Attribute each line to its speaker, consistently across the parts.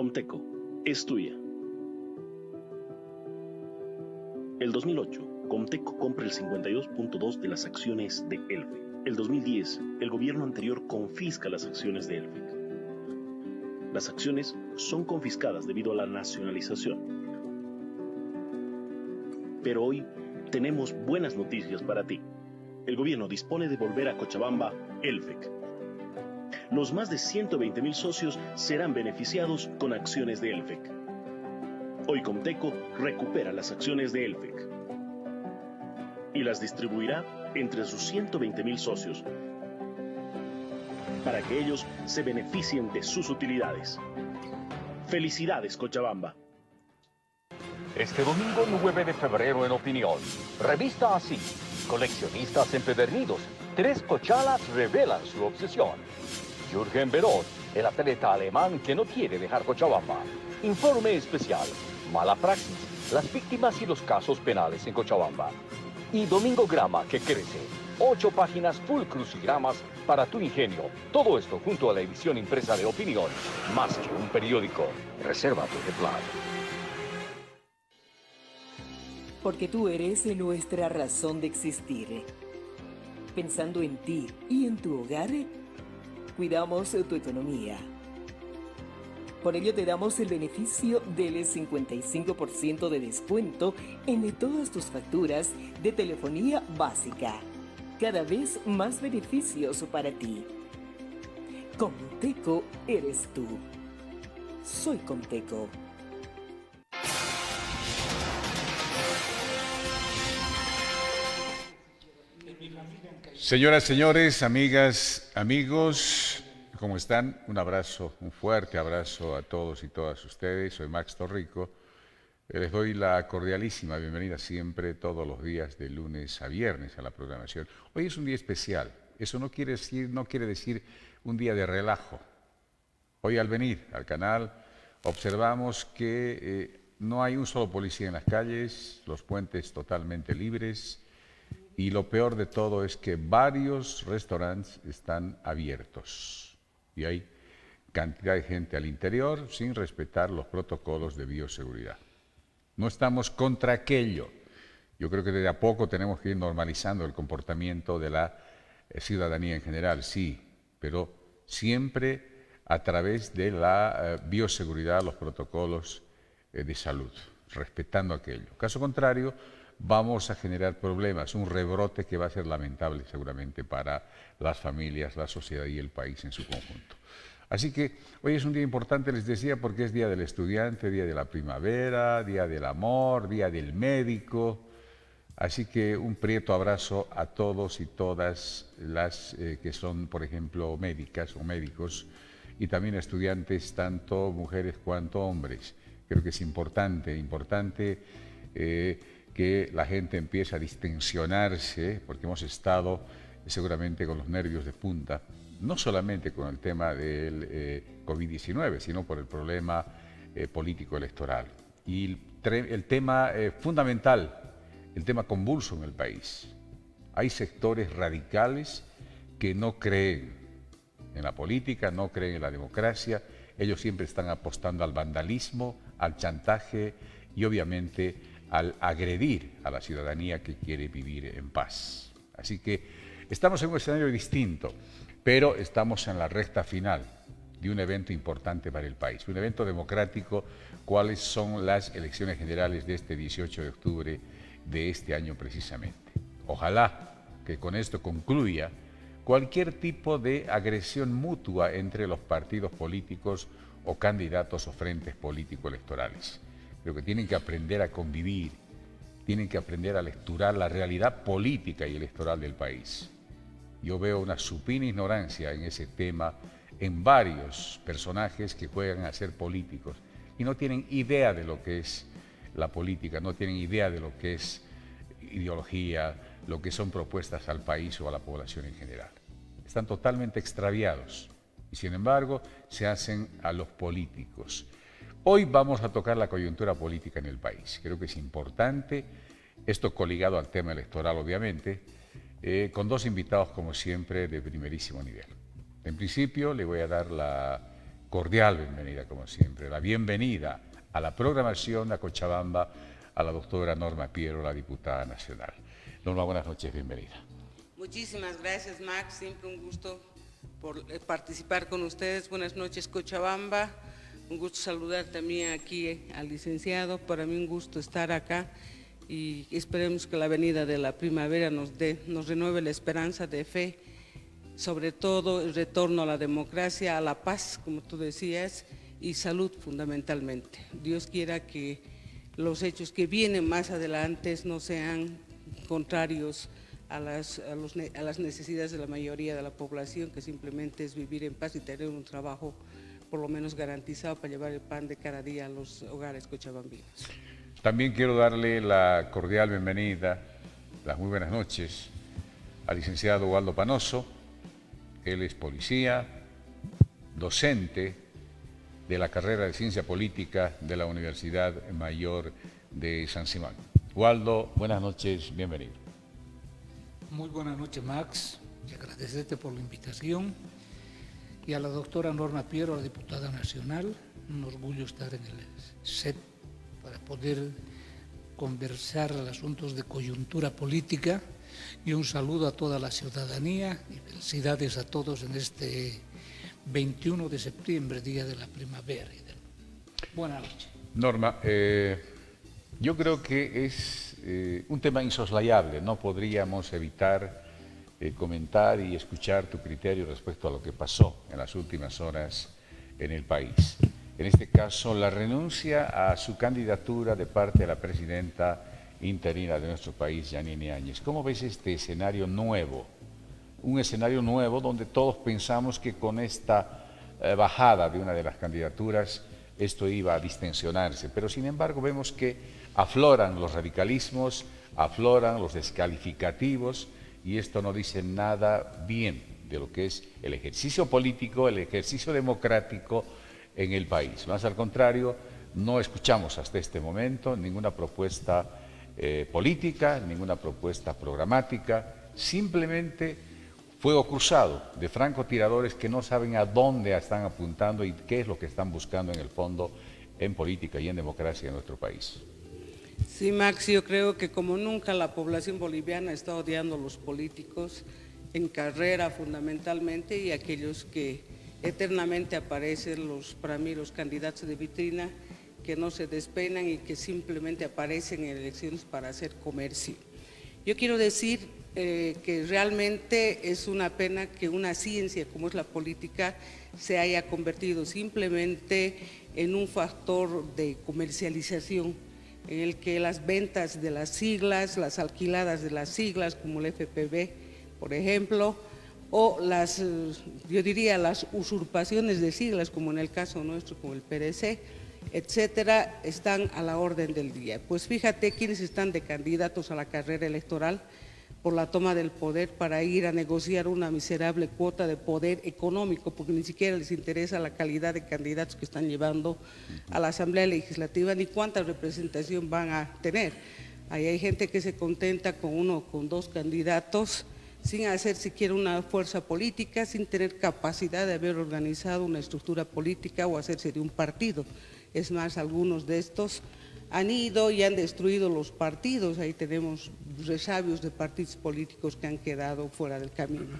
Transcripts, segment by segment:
Speaker 1: Comteco es tuya. El 2008, Comteco compra el 52.2% de las acciones de Elfec. El 2010, el gobierno anterior confisca las acciones de Elfec. Las acciones son confiscadas debido a la nacionalización. Pero hoy tenemos buenas noticias para ti. El gobierno dispone de devolver a Cochabamba Elfec. Los más de 120.000 socios serán beneficiados con acciones de Elfec. Hoy Comteco recupera las acciones de Elfec y las distribuirá entre sus 120.000 socios para que ellos se beneficien de sus utilidades. ¡Felicidades, Cochabamba!
Speaker 2: Este domingo 9 de febrero en Opinión, revista Así, coleccionistas empedernidos, 3 cochalas revelan su obsesión. Jürgen Berot, el atleta alemán que no quiere dejar Cochabamba. Informe especial, mala praxis, las víctimas y los casos penales en Cochabamba. Y Domingo Grama, que crece, 8 páginas full crucigramas para tu ingenio. Todo esto junto a la edición impresa de Opinión, más que un periódico. Reserva tu ejemplar.
Speaker 3: Porque tú eres nuestra razón de existir. Pensando en ti y en tu hogar, cuidamos tu economía. Por ello te damos el beneficio del 55% de descuento en todas tus facturas de telefonía básica. Cada vez más beneficios para ti. Comteco eres tú. Soy Comteco.
Speaker 4: Señoras, señores, amigas, amigos, ¿cómo están? Un abrazo, un fuerte abrazo a todos y todas ustedes. Soy Max Torrico. Les doy la cordialísima bienvenida siempre, todos los días, de lunes a viernes a la programación. Hoy es un día especial. Eso no quiere decir un día de relajo. Hoy al venir al canal observamos que no hay un solo policía en las calles, los puentes totalmente libres. Y lo peor de todo es que varios restaurantes están abiertos y hay cantidad de gente al interior sin respetar los protocolos de bioseguridad. No estamos contra aquello. Yo creo que desde a poco tenemos que ir normalizando el comportamiento de la ciudadanía en general, sí, pero siempre a través de la bioseguridad, los protocolos de salud, respetando aquello. Caso contrario, vamos a generar problemas, un rebrote que va a ser lamentable seguramente para las familias, la sociedad y el país en su conjunto. Así que hoy es un día importante, les decía, porque es Día del Estudiante, Día de la Primavera, Día del Amor, Día del Médico. Así que un prieto abrazo a todos y todas las que son, por ejemplo, médicas o médicos, y también a estudiantes, tanto mujeres cuanto hombres. Creo que es importante que la gente empiece a distensionarse, porque hemos estado seguramente con los nervios de punta, no solamente con el tema del COVID-19, sino por el problema político electoral. Y el tema fundamental, el tema convulso en el país. Hay sectores radicales que no creen en la política, no creen en la democracia. Ellos siempre están apostando al vandalismo, al chantaje y obviamente al agredir a la ciudadanía que quiere vivir en paz. Así que estamos en un escenario distinto, pero estamos en la recta final de un evento importante para el país, un evento democrático. ¿Cuáles son las elecciones generales de este 18 de octubre de este año precisamente? Ojalá que con esto concluya cualquier tipo de agresión mutua entre los partidos políticos o candidatos o frentes político-electorales. Creo que tienen que aprender a convivir, tienen que aprender a lecturar la realidad política y electoral del país. Yo veo una supina ignorancia en ese tema en varios personajes que juegan a ser políticos y no tienen idea de lo que es la política, no tienen idea de lo que es ideología, lo que son propuestas al país o a la población en general. Están totalmente extraviados y sin embargo se hacen a los políticos. Hoy vamos a tocar la coyuntura política en el país. Creo que es importante, esto coligado al tema electoral obviamente, con dos invitados como siempre de primerísimo nivel. En principio le voy a dar la cordial bienvenida, como siempre, la bienvenida a la programación de Cochabamba a la doctora Norma Piero, la diputada nacional. Norma, buenas noches, bienvenida.
Speaker 5: Muchísimas gracias, Max. Siempre un gusto por participar con ustedes. Buenas noches, Cochabamba. Un gusto saludar también aquí al licenciado. Para mí un gusto estar acá y esperemos que la venida de la primavera nos renueve la esperanza de fe, sobre todo el retorno a la democracia, a la paz, como tú decías, y salud fundamentalmente. Dios quiera que los hechos que vienen más adelante no sean contrarios a las necesidades de la mayoría de la población, que simplemente es vivir en paz y tener un trabajo por lo menos garantizado para llevar el pan de cada día a los hogares cochabambinos.
Speaker 4: También quiero darle la cordial bienvenida, las muy buenas noches, al licenciado Waldo Panoso. Él es policía, docente de la carrera de Ciencia Política de la Universidad Mayor de San Simón. Waldo, buenas noches, bienvenido.
Speaker 6: Muy buenas noches, Max, y agradecerte por la invitación. Y a la doctora Norma Piero, la diputada nacional, un orgullo estar en el set para poder conversar asuntos de coyuntura política, y un saludo a toda la ciudadanía y felicidades a todos en este 21 de septiembre, Día de la Primavera. Buenas noches.
Speaker 4: Norma, yo creo que es un tema insoslayable, no podríamos evitar comentar y escuchar tu criterio respecto a lo que pasó en las últimas horas en el país. En este caso, la renuncia a su candidatura de parte de la presidenta interina de nuestro país, Yanine Áñez. ¿Cómo ves este escenario nuevo? Un escenario nuevo donde todos pensamos que con esta bajada de una de las candidaturas esto iba a distensionarse, pero sin embargo vemos que afloran los radicalismos, afloran los descalificativos, y esto no dice nada bien de lo que es el ejercicio político, el ejercicio democrático en el país. Más al contrario, no escuchamos hasta este momento ninguna propuesta política, ninguna propuesta programática, simplemente fuego cruzado de francotiradores que no saben a dónde están apuntando y qué es lo que están buscando en el fondo en política y en democracia en nuestro país.
Speaker 5: Sí, Max, yo creo que como nunca la población boliviana está odiando a los políticos en carrera fundamentalmente, y aquellos que eternamente aparecen, para mí los candidatos de vitrina, que no se despeinan y que simplemente aparecen en elecciones para hacer comercio. Yo quiero decir que realmente es una pena que una ciencia como es la política se haya convertido simplemente en un factor de comercialización, en el que las ventas de las siglas, las alquiladas de las siglas, como el FPV, por ejemplo, o yo diría las usurpaciones de siglas, como en el caso nuestro, como el PDC, etcétera, están a la orden del día. Pues fíjate quiénes están de candidatos a la carrera electoral por la toma del poder para ir a negociar una miserable cuota de poder económico, porque ni siquiera les interesa la calidad de candidatos que están llevando a la Asamblea Legislativa, ni cuánta representación van a tener. Ahí hay gente que se contenta con uno o con dos candidatos, sin hacer siquiera una fuerza política, sin tener capacidad de haber organizado una estructura política o hacerse de un partido. Es más, algunos de estos han ido y han destruido los partidos. Ahí tenemos resabios de partidos políticos que han quedado fuera del camino.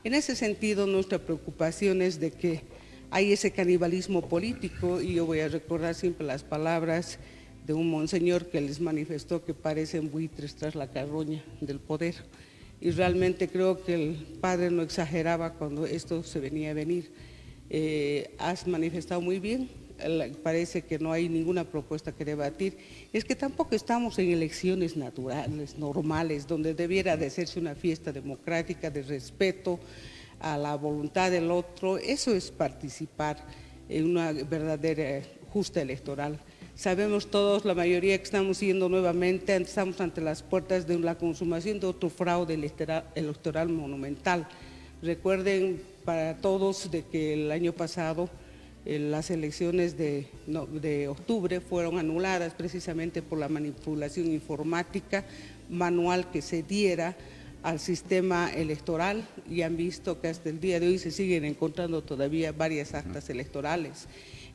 Speaker 5: En ese sentido, nuestra preocupación es de que hay ese canibalismo político, y yo voy a recordar siempre las palabras de un monseñor que les manifestó que parecen buitres tras la carroña del poder. Y realmente creo que el padre no exageraba cuando esto se venía a venir. Has manifestado muy bien. Parece que no hay ninguna propuesta que debatir. Es que tampoco estamos en elecciones naturales, normales, donde debiera de hacerse una fiesta democrática de respeto a la voluntad del otro. Eso es participar en una verdadera justa electoral. Sabemos todos, la mayoría, que estamos yendo nuevamente, estamos ante las puertas de la consumación de otro fraude electoral monumental. Recuerden para todos de que el año pasado las elecciones de octubre fueron anuladas precisamente por la manipulación informática manual que se diera al sistema electoral y han visto que hasta el día de hoy se siguen encontrando todavía varias actas electorales.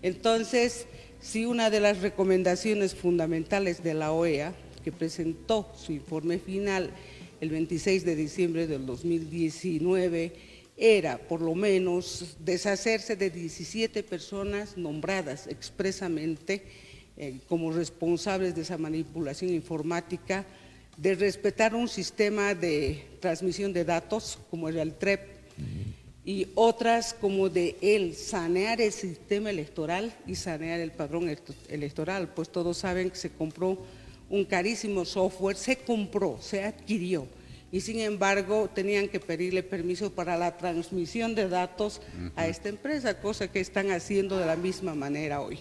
Speaker 5: Entonces, si una de las recomendaciones fundamentales de la OEA, que presentó su informe final el 26 de diciembre del 2019, era por lo menos deshacerse de 17 personas nombradas expresamente como responsables de esa manipulación informática, de respetar un sistema de transmisión de datos como era el TREP y otras como de sanear el sistema electoral y sanear el padrón electoral, pues todos saben que se compró un carísimo software, se adquirió y sin embargo tenían que pedirle permiso para la transmisión de datos a esta empresa, cosa que están haciendo de la misma manera hoy.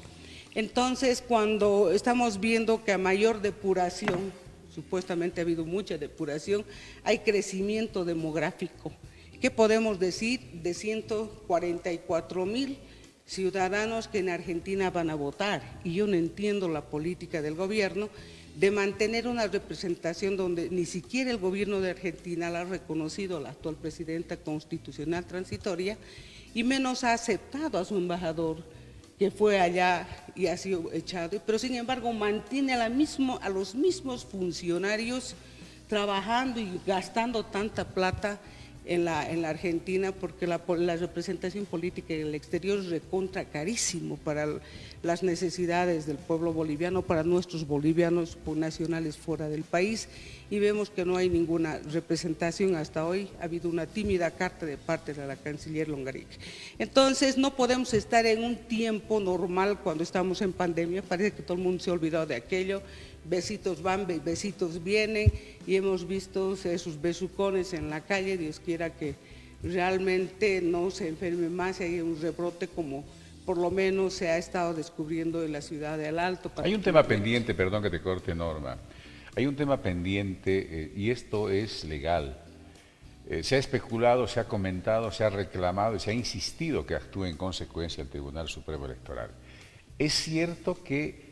Speaker 5: Entonces, cuando estamos viendo que a mayor depuración, supuestamente ha habido mucha depuración, hay crecimiento demográfico. ¿Qué podemos decir de 144,000 ciudadanos que en Argentina van a votar? Y yo no entiendo la política del gobierno de mantener una representación donde ni siquiera el gobierno de Argentina la ha reconocido a la actual presidenta constitucional transitoria y menos ha aceptado a su embajador que fue allá y ha sido echado, pero sin embargo mantiene a los mismos funcionarios trabajando y gastando tanta plata en la Argentina, porque la representación política en el exterior es recontra carísimo para las necesidades del pueblo boliviano, para nuestros bolivianos nacionales fuera del país, y vemos que no hay ninguna representación hasta hoy. Ha habido una tímida carta de parte de la canciller Longaric. Entonces no podemos estar en un tiempo normal cuando estamos en pandemia, parece que todo el mundo se ha olvidado de aquello. Besitos van, besitos vienen, y hemos visto esos besucones en la calle. Dios quiera que realmente no se enferme más y haya un rebrote como por lo menos se ha estado descubriendo en la ciudad de El Alto.
Speaker 4: Hay un tema pendiente, perdón que te corte, Norma. Hay un tema pendiente y esto es legal. Se ha especulado, se ha comentado, se ha reclamado y se ha insistido que actúe en consecuencia el Tribunal Supremo Electoral. Es cierto que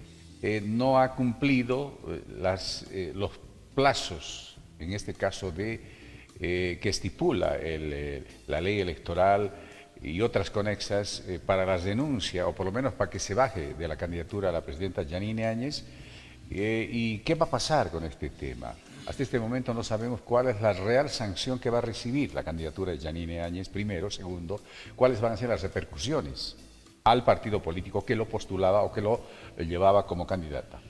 Speaker 4: no ha cumplido los plazos, en este caso que estipula la ley electoral y otras conexas para la denuncia, o por lo menos para que se baje de la candidatura a la presidenta Yanine Áñez. ¿Y qué va a pasar con este tema? Hasta este momento no sabemos cuál es la real sanción que va a recibir la candidatura de Yanine Áñez, primero. Segundo, cuáles van a ser las repercusiones al partido político que lo postulaba o que lo llevaba como candidata.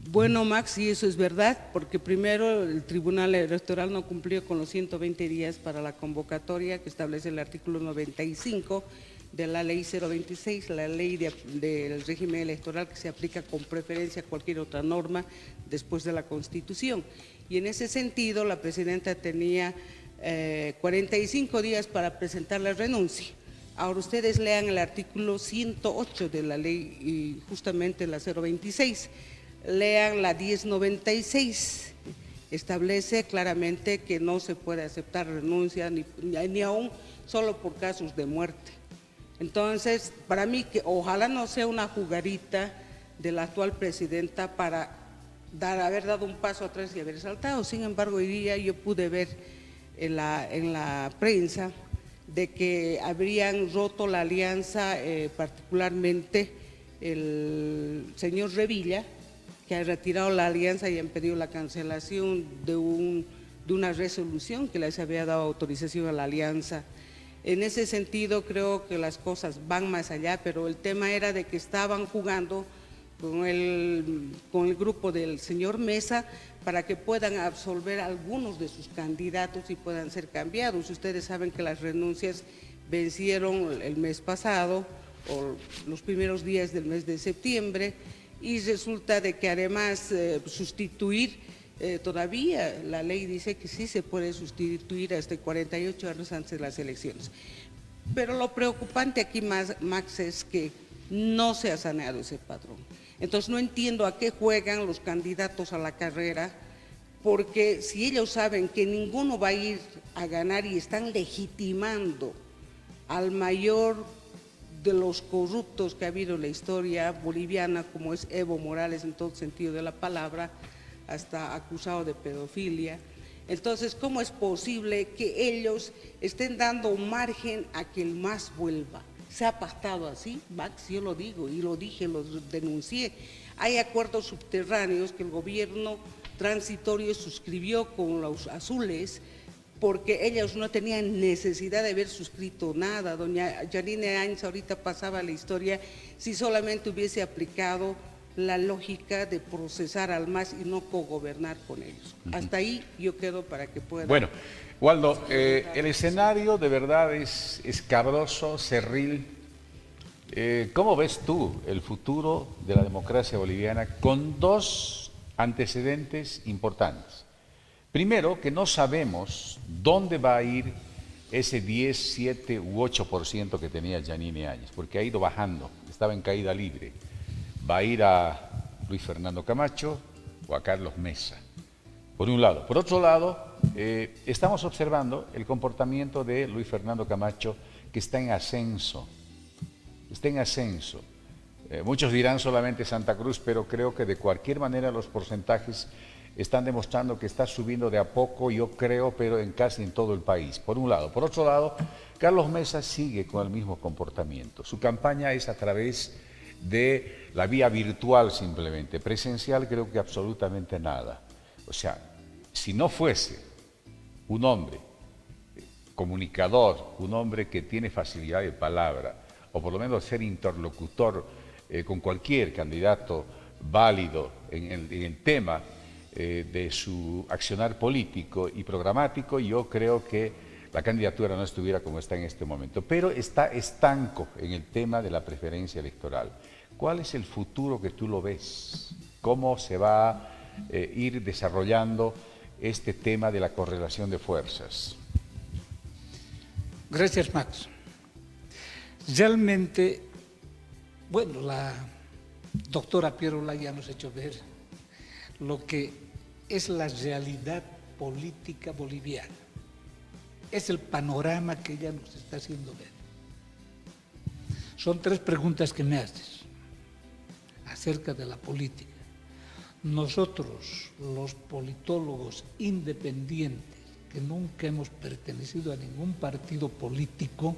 Speaker 5: Bueno, Max, y eso es verdad, porque primero el Tribunal Electoral no cumplió con los 120 días para la convocatoria que establece el artículo 95 de la ley 026, la ley del régimen electoral que se aplica con preferencia a cualquier otra norma después de la Constitución. Y en ese sentido, la presidenta tenía 45 días para presentar la renuncia. Ahora ustedes lean el artículo 108 de la ley, y justamente la 026, lean la 1096, establece claramente que no se puede aceptar renuncia ni aún solo por casos de muerte. Entonces, para mí, que ojalá no sea una jugarita de la actual presidenta para haber dado un paso atrás y haber saltado. Sin embargo, hoy día yo pude ver en la prensa de que habrían roto la alianza, particularmente el señor Revilla, que ha retirado la alianza y han pedido la cancelación de una resolución que les había dado autorización a la alianza. En ese sentido creo que las cosas van más allá, pero el tema era de que estaban jugando con el grupo del señor Mesa para que puedan absolver algunos de sus candidatos y puedan ser cambiados. Ustedes saben que las renuncias vencieron el mes pasado o los primeros días del mes de septiembre, y resulta de que además sustituir, todavía la ley dice que sí se puede sustituir hasta 48 horas antes de las elecciones. Pero lo preocupante aquí, Max, es que no se ha saneado ese patrón. Entonces no entiendo a qué juegan los candidatos a la carrera, porque si ellos saben que ninguno va a ir a ganar y están legitimando al mayor de los corruptos que ha habido en la historia boliviana, como es Evo Morales en todo sentido de la palabra, hasta acusado de pedofilia. Entonces, ¿cómo es posible que ellos estén dando un margen a que el MAS vuelva? Se ha pactado así, Max, yo lo digo, y lo dije, lo denuncié. Hay acuerdos subterráneos que el gobierno transitorio suscribió con los azules, porque ellos no tenían necesidad de haber suscrito nada. Doña Yanine Áñez ahorita pasaba la historia si solamente hubiese aplicado la lógica de procesar al MAS y no cogobernar con ellos. Hasta ahí yo quedo para que puedan.
Speaker 4: Bueno, Waldo, el escenario de verdad es escabroso, cerril. ¿Cómo ves tú el futuro de la democracia boliviana con dos antecedentes importantes? Primero, que no sabemos dónde va a ir ese 10, 7 u 8% que tenía Yanine Áñez, porque ha ido bajando, estaba en caída libre. Va a ir a Luis Fernando Camacho o a Carlos Mesa, por un lado. Por otro lado, estamos observando el comportamiento de Luis Fernando Camacho, que está en ascenso. Está en ascenso. Muchos dirán solamente Santa Cruz, pero creo que de cualquier manera los porcentajes están demostrando que está subiendo de a poco, yo creo, pero casi en todo el país, por un lado. Por otro lado, Carlos Mesa sigue con el mismo comportamiento. Su campaña es a través de la vía virtual simplemente, presencial creo que absolutamente nada. O sea, si no fuese un hombre comunicador, un hombre que tiene facilidad de palabra, o por lo menos ser interlocutor con cualquier candidato válido en el tema de su accionar político y programático, yo creo que la candidatura no estuviera como está en este momento, pero está estanco en el tema de la preferencia electoral. ¿Cuál es el futuro que tú lo ves? ¿Cómo se va a ir desarrollando este tema de la correlación de fuerzas?
Speaker 6: Gracias, Max. Realmente, bueno, la doctora Pierola ya nos ha hecho ver lo que es la realidad política boliviana. Es el panorama que ella nos está haciendo ver. Son tres preguntas que me haces acerca de la política. Nosotros, los politólogos independientes, que nunca hemos pertenecido a ningún partido político,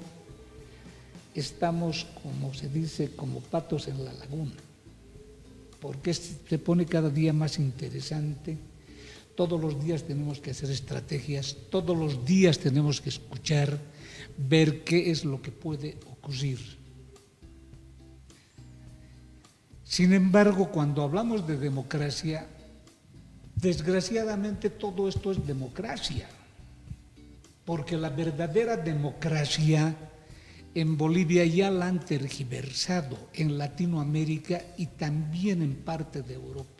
Speaker 6: estamos, como se dice, como patos en la laguna, porque se pone cada día más interesante. Todos los días tenemos que hacer estrategias, todos los días tenemos que escuchar, ver qué es lo que puede ocurrir. Sin embargo, cuando hablamos de democracia, desgraciadamente todo esto es democracia, porque la verdadera democracia en Bolivia ya la han tergiversado, en Latinoamérica y también en parte de Europa.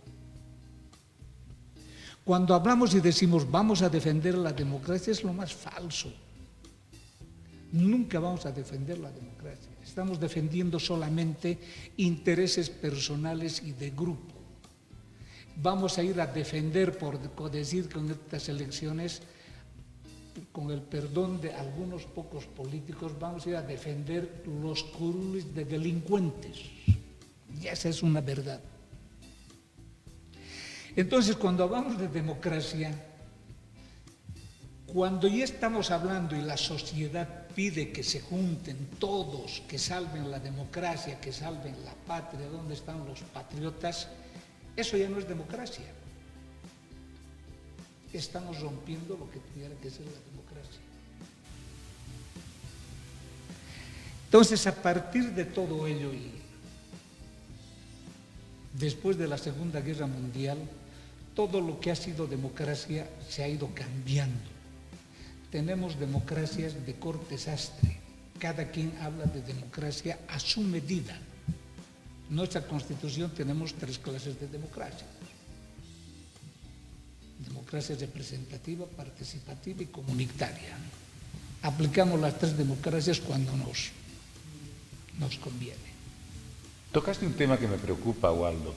Speaker 6: Cuando hablamos y decimos vamos a defender la democracia, es lo más falso. Nunca vamos a defender la democracia. Estamos defendiendo solamente intereses personales y de grupo. Vamos a ir a defender, por decir con estas elecciones, con el perdón de algunos pocos políticos, vamos a ir a defender los curules de delincuentes. Y esa es una verdad. Entonces, cuando hablamos de democracia, cuando ya estamos hablando y la sociedad pide que se junten todos, que salven la democracia, que salven la patria, ¿dónde están los patriotas? Eso ya no es democracia. Estamos rompiendo lo que tuviera que ser la democracia. Entonces, a partir de todo ello y después de la Segunda Guerra Mundial, todo lo que ha sido democracia se ha ido cambiando. Tenemos democracias de corte sastre. Cada quien habla de democracia a su medida. En nuestra Constitución tenemos 3 clases de democracia. Democracia representativa, participativa y comunitaria. Aplicamos las 3 democracias cuando nos conviene.
Speaker 4: Tocaste un tema que me preocupa, Waldo.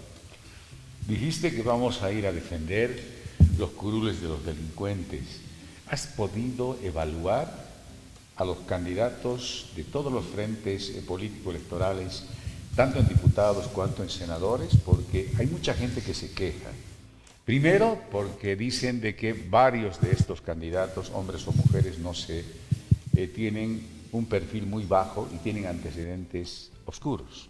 Speaker 4: Dijiste que vamos a ir a defender los curules de los delincuentes. ¿Has podido evaluar a los candidatos de todos los frentes político-electorales, tanto en diputados cuanto en senadores? Porque hay mucha gente que se queja Primero, porque dicen de que varios de estos candidatos, hombres o mujeres, no sé, tienen un perfil muy bajo y tienen antecedentes oscuros.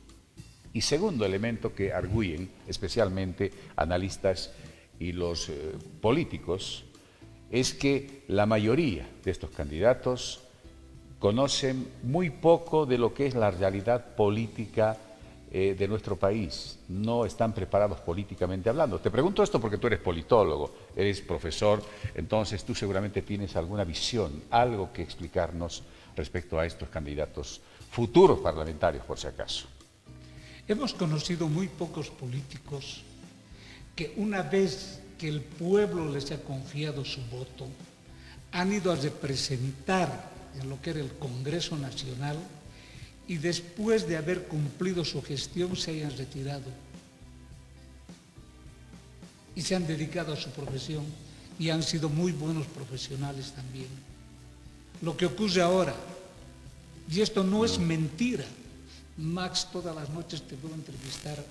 Speaker 4: Y segundo elemento que arguyen, especialmente analistas y los políticos, es que la mayoría de estos candidatos conocen muy poco de lo que es la realidad política de nuestro país. No están preparados políticamente hablando. Te pregunto esto porque tú eres politólogo, eres profesor, entonces tú seguramente tienes alguna visión, algo que explicarnos respecto a estos candidatos futuros parlamentarios, por si acaso.
Speaker 6: Hemos conocido muy pocos políticos que una vez que el pueblo les ha confiado su voto, han ido a representar en lo que era el Congreso Nacional y después de haber cumplido su gestión se hayan retirado y se han dedicado a su profesión y han sido muy buenos profesionales también. Lo que ocurre ahora, y esto no es mentira, Max, todas las noches te puedo entrevistar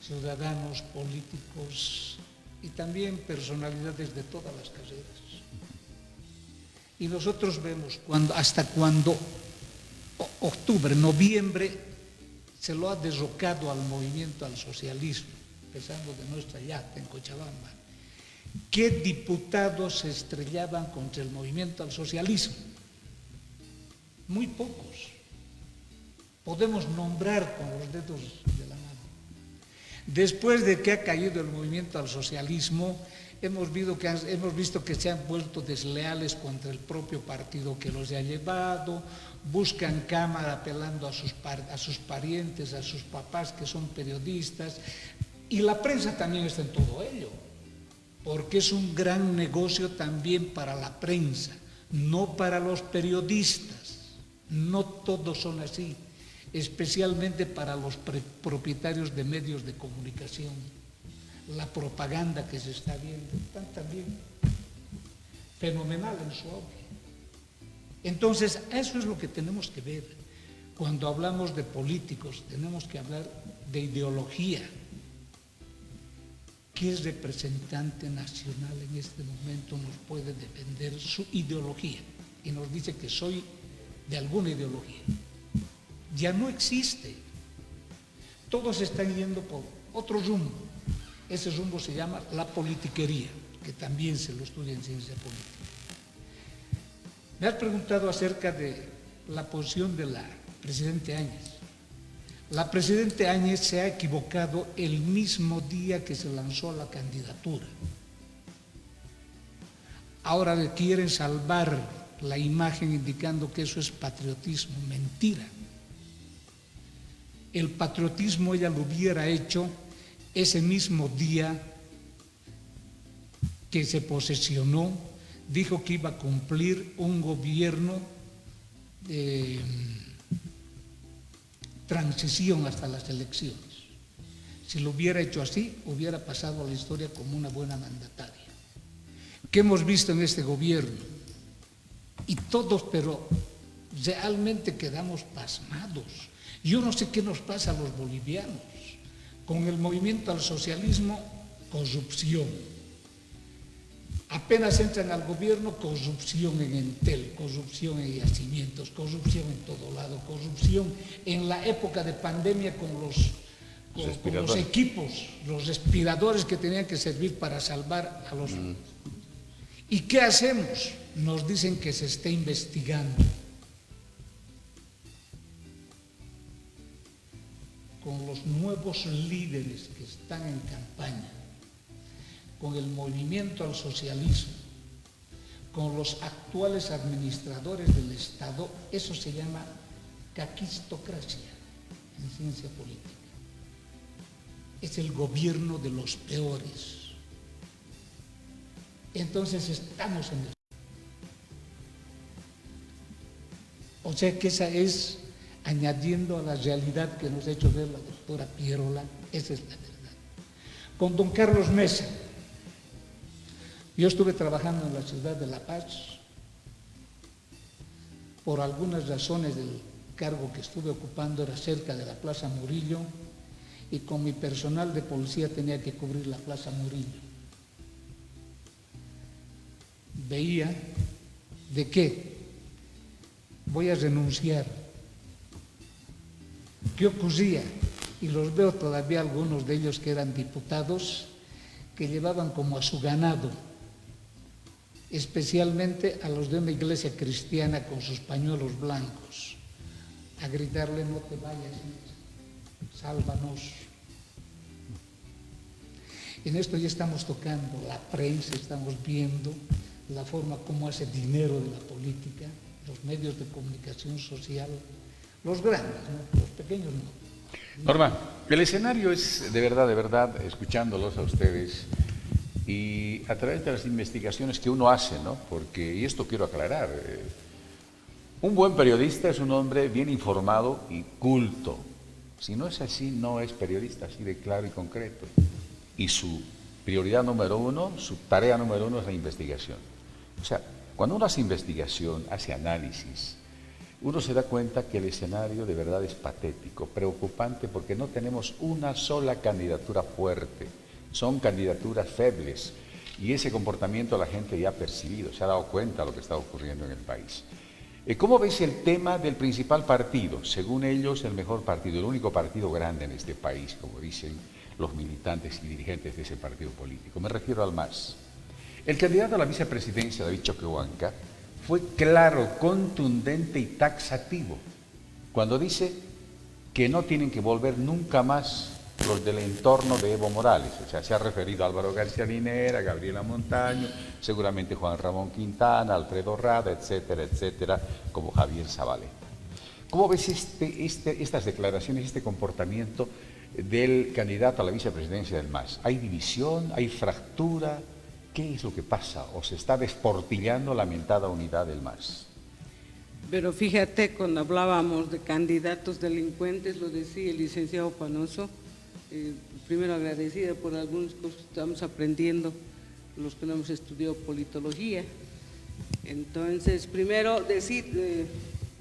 Speaker 6: ciudadanos, políticos y también personalidades de todas las carreras. Y nosotros vemos hasta cuando octubre, noviembre, se lo ha derrocado al movimiento, al socialismo, empezando de nuestra yata en Cochabamba. ¿Qué diputados se estrellaban contra el movimiento al socialismo? Muy pocos. Podemos nombrar con los dedos de la mano. Después de que ha caído el movimiento al socialismo, hemos visto que se han vuelto desleales contra el propio partido que los ha llevado, buscan cámara apelando a sus parientes, a sus papás que son periodistas, y la prensa también está en todo ello, porque es un gran negocio también para la prensa, no para los periodistas. No todos son así, especialmente para los propietarios de medios de comunicación. La propaganda que se está viendo está también fenomenal en su auge. Entonces, eso es lo que tenemos que ver. Cuando hablamos de políticos, tenemos que hablar de ideología. ¿Qué representante nacional en este momento nos puede defender su ideología? Y nos dice que soy de alguna ideología. Ya no existe. Todos están yendo por otro rumbo. Ese rumbo se llama la politiquería, que también se lo estudia en ciencia política. Me has preguntado acerca de la posición de la Presidente Áñez. La Presidente Áñez se ha equivocado el mismo día que se lanzó la candidatura. Ahora le quieren salvar la imagen indicando que eso es patriotismo. Mentira. El patriotismo ella lo hubiera hecho ese mismo día que se posesionó, dijo que iba a cumplir un gobierno de transición hasta las elecciones. Si lo hubiera hecho así, hubiera pasado a la historia como una buena mandataria. ¿Qué hemos visto en este gobierno? Y todos, pero realmente quedamos pasmados. Yo no sé qué nos pasa a los bolivianos. Con el movimiento al socialismo, corrupción. Apenas entran al gobierno, corrupción en Entel, corrupción en yacimientos, corrupción en todo lado, corrupción en la época de pandemia con los equipos, los respiradores que tenían que servir para salvar a los... ¿Y qué hacemos? Nos dicen que se está investigando. Con los nuevos líderes que están en campaña, con el movimiento al socialismo, con los actuales administradores del Estado, eso se llama caquistocracia en ciencia política. Es el gobierno de los peores. Entonces estamos en el... O sea que esa es, añadiendo a la realidad que nos ha hecho ver la doctora Pierola, esa es la verdad. Con don Carlos Mesa, yo estuve trabajando en la ciudad de La Paz, por algunas razones del cargo que estuve ocupando era cerca de la Plaza Murillo, y con mi personal de policía tenía que cubrir la Plaza Murillo. Veía de qué voy a renunciar, qué ocurría, y los veo todavía algunos de ellos que eran diputados, que llevaban como a su ganado, especialmente a los de una iglesia cristiana con sus pañuelos blancos, a gritarle: no te vayas, sálvanos. En esto ya estamos tocando la prensa, estamos viendo la forma como hace dinero de la política, los medios de comunicación social, los grandes, ¿no? Los pequeños no.
Speaker 4: Norma, el escenario es de verdad, escuchándolos a ustedes y a través de las investigaciones que uno hace, ¿no? Porque, y esto quiero aclarar, un buen periodista es un hombre bien informado y culto. Si no es así, no es periodista, así de claro y concreto. Y su prioridad número uno, su tarea número uno es la investigación. O sea, cuando uno hace investigación, hace análisis, uno se da cuenta que el escenario de verdad es patético, preocupante, porque no tenemos una sola candidatura fuerte. Son candidaturas febles y ese comportamiento la gente ya ha percibido, se ha dado cuenta de lo que está ocurriendo en el país. ¿Cómo ves el tema del principal partido? Según ellos, el mejor partido, el único partido grande en este país, como dicen los militantes y dirigentes de ese partido político. Me refiero al MAS. El candidato a la vicepresidencia, David Choquehuanca, fue claro, contundente y taxativo cuando dice que no tienen que volver nunca más los del entorno de Evo Morales. O sea, se ha referido a Álvaro García Linera, a Gabriela Montaño, seguramente Juan Ramón Quintana, Alfredo Rada, etcétera, etcétera, como Javier Zabaleta. ¿Cómo ves estas declaraciones, este comportamiento del candidato a la vicepresidencia del MAS? ¿Hay división? ¿Hay fractura? ¿Qué es lo que pasa? ¿O se está desportillando la mentada unidad del MAS?
Speaker 5: Pero fíjate, cuando hablábamos de candidatos delincuentes, lo decía el licenciado Panoso, primero agradecida por algunas cosas que estamos aprendiendo, los que no hemos estudiado politología. Entonces, primero decir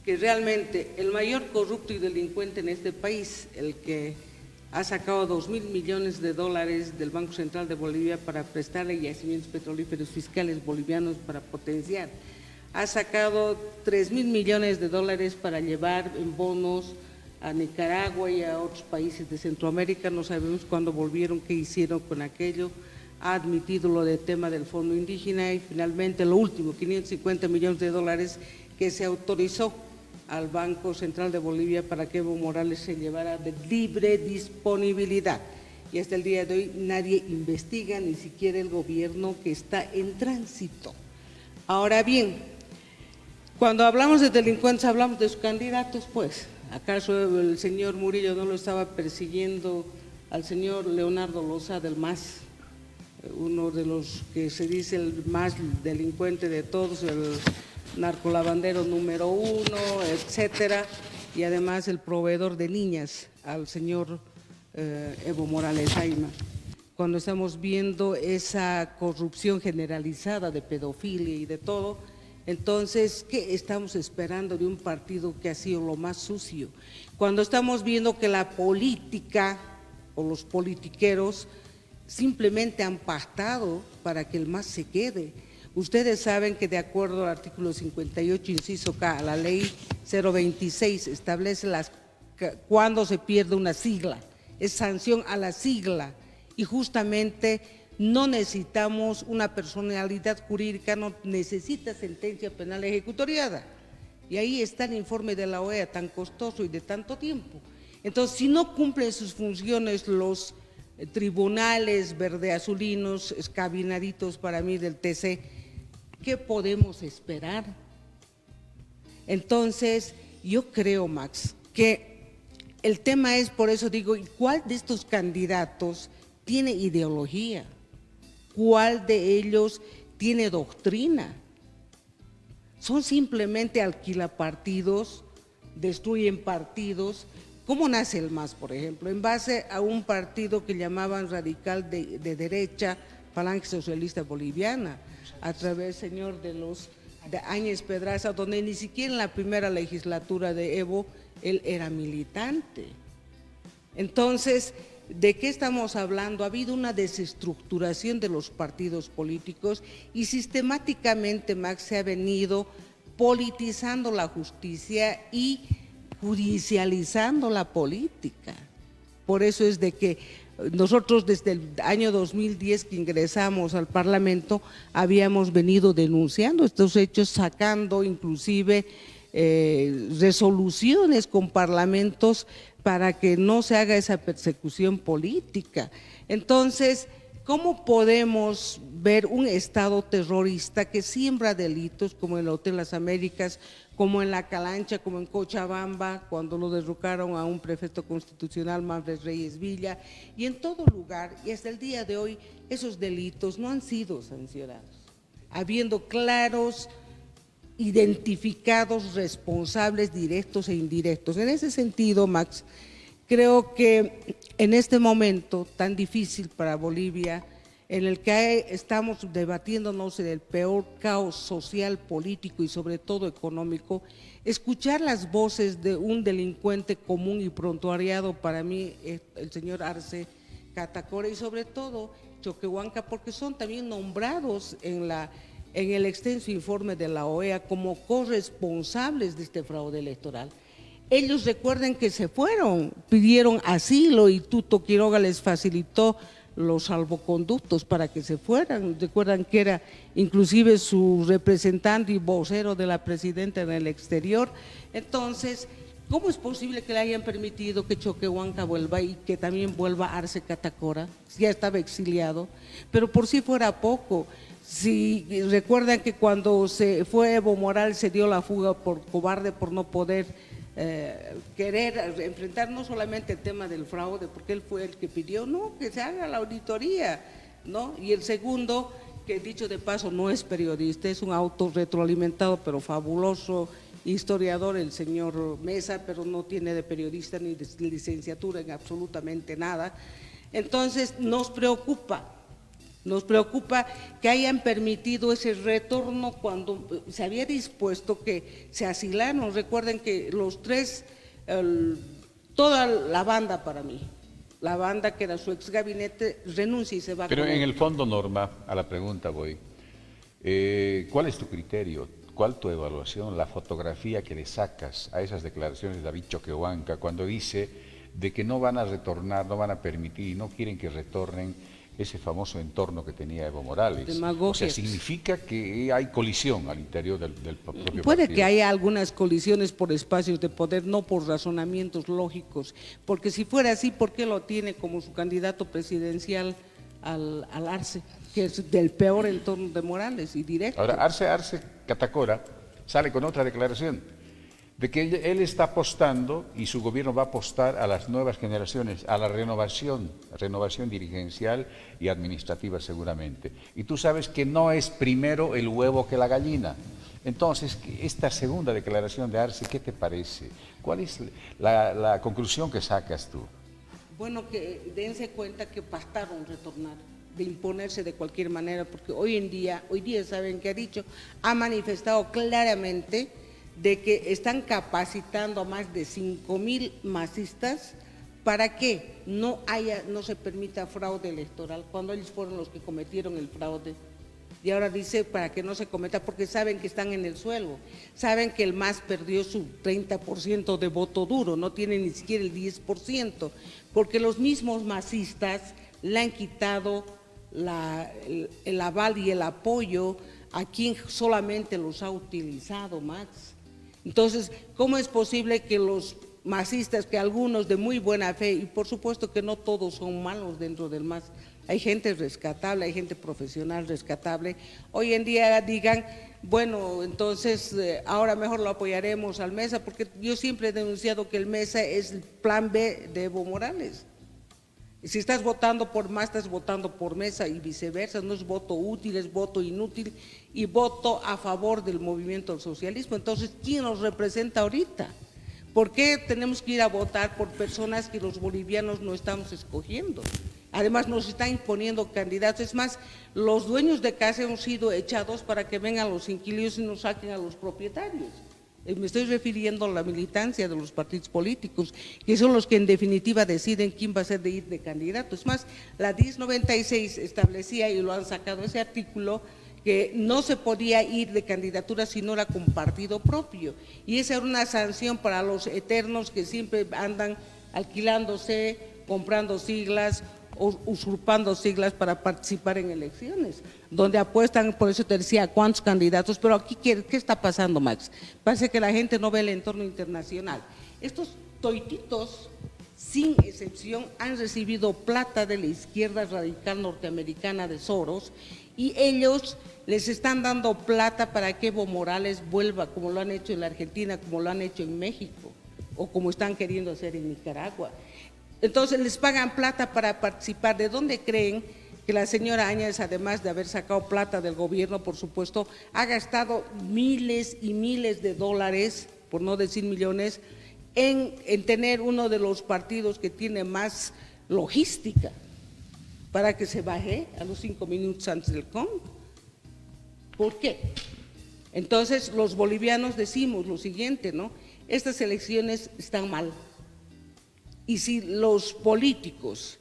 Speaker 5: que realmente el mayor corrupto y delincuente en este país, el que ha sacado 2.000 millones de dólares del Banco Central de Bolivia para prestarle yacimientos petrolíferos fiscales bolivianos para potenciar, ha sacado 3.000 millones de dólares para llevar en bonos a Nicaragua y a otros países de Centroamérica, no sabemos cuándo volvieron, qué hicieron con aquello, ha admitido lo del tema del fondo indígena y finalmente lo último, 550 millones de dólares que se autorizó al Banco Central de Bolivia para que Evo Morales se llevara de libre disponibilidad. Y hasta el día de hoy nadie investiga, ni siquiera el gobierno que está en tránsito. Ahora bien, cuando hablamos de delincuentes, hablamos de sus candidatos, pues. ¿Acaso el señor Murillo no lo estaba persiguiendo al señor Leonardo Loza del MAS? Uno de los que se dice el más delincuente de todos, el narcolavandero número 1, etcétera, y además el proveedor de niñas al señor Evo Morales Ayma. Cuando estamos viendo esa corrupción generalizada de pedofilia y de todo, entonces, ¿qué estamos esperando de un partido que ha sido lo más sucio? Cuando estamos viendo que la política o los politiqueros simplemente han pactado para que el MAS se quede. Ustedes saben que de acuerdo al artículo 58, inciso K, la ley 026 establece cuándo se pierde una sigla, es sanción a la sigla y justamente no necesitamos una personalidad jurídica, no necesita sentencia penal ejecutoriada. Y ahí está el informe de la OEA tan costoso y de tanto tiempo. Entonces, si no cumplen sus funciones los tribunales verdeazulinos, escabinaditos para mí del TC, ¿qué podemos esperar? Entonces, yo creo, Max, que el tema es, por eso digo, ¿cuál de estos candidatos tiene ideología? ¿Cuál de ellos tiene doctrina? Son simplemente alquilapartidos, destruyen partidos. ¿Cómo nace el MAS, por ejemplo? En base a un partido que llamaban radical de derecha, Falange Socialista Boliviana, a través, señor, de Áñez Pedraza, donde ni siquiera en la primera legislatura de Evo él era militante. Entonces, ¿de qué estamos hablando? Ha habido una desestructuración de los partidos políticos y sistemáticamente, Max, se ha venido politizando la justicia y judicializando la política. Por eso es de que nosotros desde el año 2010 que ingresamos al Parlamento habíamos venido denunciando estos hechos, sacando inclusive resoluciones con parlamentos para que no se haga esa persecución política. Entonces, ¿cómo podemos ver un Estado terrorista que siembra delitos como en el Hotel Las Américas, como en La Calancha, como en Cochabamba, cuando lo derrocaron a un prefecto constitucional, Manfred Reyes Villa, y en todo lugar, y hasta el día de hoy, esos delitos no han sido sancionados, habiendo claros, identificados responsables directos e indirectos? En ese sentido, Max, creo que en este momento tan difícil para Bolivia, en el que estamos debatiéndonos en el peor caos social, político y sobre todo económico, escuchar las voces de un delincuente común y prontuariado, para mí el señor Arce Catacora, y sobre todo Choquehuanca, porque son también nombrados en el extenso informe de la OEA como corresponsables de este fraude electoral. Ellos recuerden que se fueron, pidieron asilo y Tuto Quiroga les facilitó los salvoconductos para que se fueran. Recuerdan que era inclusive su representante y vocero de la presidenta en el exterior. Entonces, ¿cómo es posible que le hayan permitido que Choquehuanca vuelva y que también vuelva Arce Catacora? Ya estaba exiliado, pero por si fuera poco. Si recuerdan que cuando se fue Evo Morales se dio la fuga por cobarde, por no poder querer enfrentar no solamente el tema del fraude, porque él fue el que pidió, no, que se haga la auditoría, ¿no? Y el segundo, que dicho de paso no es periodista, es un autorretroalimentado pero fabuloso historiador, el señor Mesa, pero no tiene de periodista ni de licenciatura en absolutamente nada. Entonces nos preocupa que hayan permitido ese retorno cuando se había dispuesto que se asilaron. Recuerden que los tres, toda la banda para mí, la banda que era su ex gabinete, renuncia y se va.
Speaker 4: Pero en el fondo, Norma, a la pregunta voy. ¿Cuál es tu criterio? ¿Cuál tu evaluación? La fotografía que le sacas a esas declaraciones de David Choquehuanca cuando dice de que no van a retornar, no van a permitir y no quieren que retornen ese famoso entorno que tenía Evo Morales.
Speaker 5: Demagogia.
Speaker 4: O sea, significa que hay colisión al interior del propio partido.
Speaker 5: Puede que haya algunas colisiones por espacios de poder, no por razonamientos lógicos, porque si fuera así, ¿por qué lo tiene como su candidato presidencial al Arce, que es del peor entorno de Morales y directo?
Speaker 4: Ahora, Arce Catacora sale con otra declaración de que él está apostando y su gobierno va a apostar a las nuevas generaciones, a la renovación dirigencial y administrativa seguramente. Y tú sabes que no es primero el huevo que la gallina. Entonces, esta segunda declaración de Arce, ¿qué te parece? ¿Cuál es la conclusión que sacas tú?
Speaker 5: Bueno, que dense cuenta que pastaron retornar, de imponerse de cualquier manera, porque hoy día, ¿saben qué ha dicho? Ha manifestado claramente de que están capacitando a más de 5,000 masistas para que no se permita fraude electoral, cuando ellos fueron los que cometieron el fraude. Y ahora dice para que no se cometa, porque saben que están en el suelo, saben que el MAS perdió su 30% de voto duro, no tiene ni siquiera el 10%, porque los mismos masistas le han quitado el aval y el apoyo a quien solamente los ha utilizado, Max. Entonces, ¿cómo es posible que los masistas, que algunos de muy buena fe, y por supuesto que no todos son malos dentro del MAS, hay gente rescatable, hay gente profesional rescatable, hoy en día digan, bueno, entonces ahora mejor lo apoyaremos al Mesa, porque yo siempre he denunciado que el Mesa es el plan B de Evo Morales. Si estás votando por MAS, estás votando por Mesa y viceversa, no es voto útil, es voto inútil y voto a favor del movimiento del socialismo. Entonces, ¿quién nos representa ahorita? ¿Por qué tenemos que ir a votar por personas que los bolivianos no estamos escogiendo? Además, nos están imponiendo candidatos. Es más, los dueños de casa hemos sido echados para que vengan los inquilinos y nos saquen a los propietarios. Me estoy refiriendo a la militancia de los partidos políticos, que son los que en definitiva deciden quién va a ser de ir de candidato. Es más, la 1096 establecía, y lo han sacado ese artículo, que no se podía ir de candidatura si no era con partido propio. Y esa era una sanción para los eternos que siempre andan alquilándose, comprando siglas, usurpando siglas para participar en elecciones, donde apuestan, por eso te decía, cuántos candidatos, pero aquí, ¿qué está pasando, Max? Parece que la gente no ve el entorno internacional. Estos toititos, sin excepción, han recibido plata de la izquierda radical norteamericana de Soros, y ellos les están dando plata para que Evo Morales vuelva, como lo han hecho en la Argentina, como lo han hecho en México, o como están queriendo hacer en Nicaragua. Entonces les pagan plata para participar. ¿De dónde creen que la señora Áñez, además de haber sacado plata del gobierno, por supuesto, ha gastado miles y miles de dólares, por no decir millones, en tener uno de los partidos que tiene más logística para que se baje a los 5 minutos antes del CON? ¿Por qué? Entonces los bolivianos decimos lo siguiente, ¿no? Estas elecciones están mal. Y si los políticos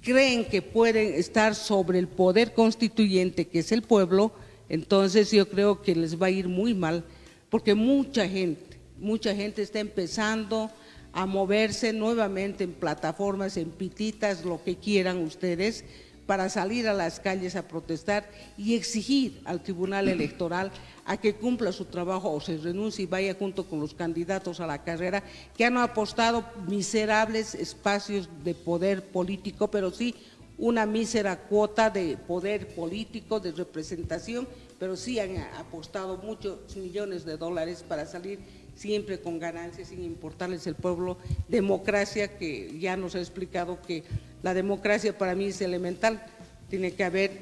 Speaker 5: creen que pueden estar sobre el poder constituyente, que es el pueblo, entonces yo creo que les va a ir muy mal, porque mucha gente está empezando a moverse nuevamente en plataformas, en pititas, lo que quieran ustedes, para salir a las calles a protestar y exigir al Tribunal Electoral a que cumpla su trabajo o se renuncie y vaya junto con los candidatos a la carrera que han apostado miserables espacios de poder político, pero sí una mísera cuota de poder político, de representación, pero sí han apostado muchos millones de dólares para salir siempre con ganancias, sin importarles el pueblo. Democracia, que ya nos ha explicado que la democracia para mí es elemental, tiene que haber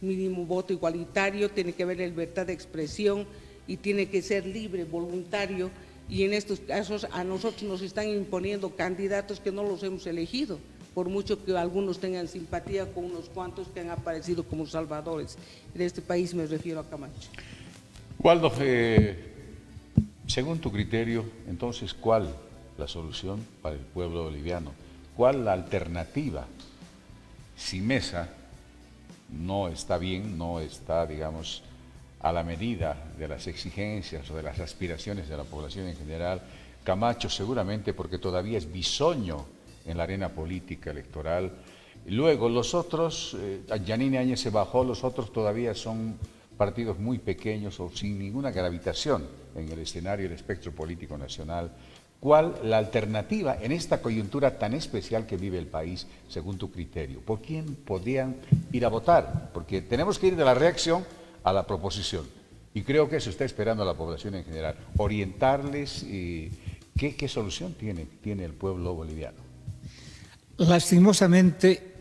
Speaker 5: mínimo voto igualitario, tiene que haber libertad de expresión y tiene que ser libre, voluntario, y en estos casos a nosotros nos están imponiendo candidatos que no los hemos elegido, por mucho que algunos tengan simpatía con unos cuantos que han aparecido como salvadores. En este país me refiero a Camacho.
Speaker 4: Waldo, según tu criterio, entonces, ¿cuál la solución para el pueblo boliviano? ¿Cuál la alternativa? Si Mesa no está bien, no está, digamos, a la medida de las exigencias o de las aspiraciones de la población en general, Camacho seguramente porque todavía es bisoño en la arena política electoral. Luego los otros, Yanine Áñez se bajó, los otros todavía son partidos muy pequeños o sin ninguna gravitación en el escenario del espectro político nacional. ¿Cuál la alternativa en esta coyuntura tan especial que vive el país, según tu criterio? ¿Por quién podrían ir a votar? Porque tenemos que ir de la reacción a la proposición. Y creo que eso está esperando a la población en general. Orientarles, ¿qué solución tiene el pueblo boliviano?
Speaker 6: Lastimosamente,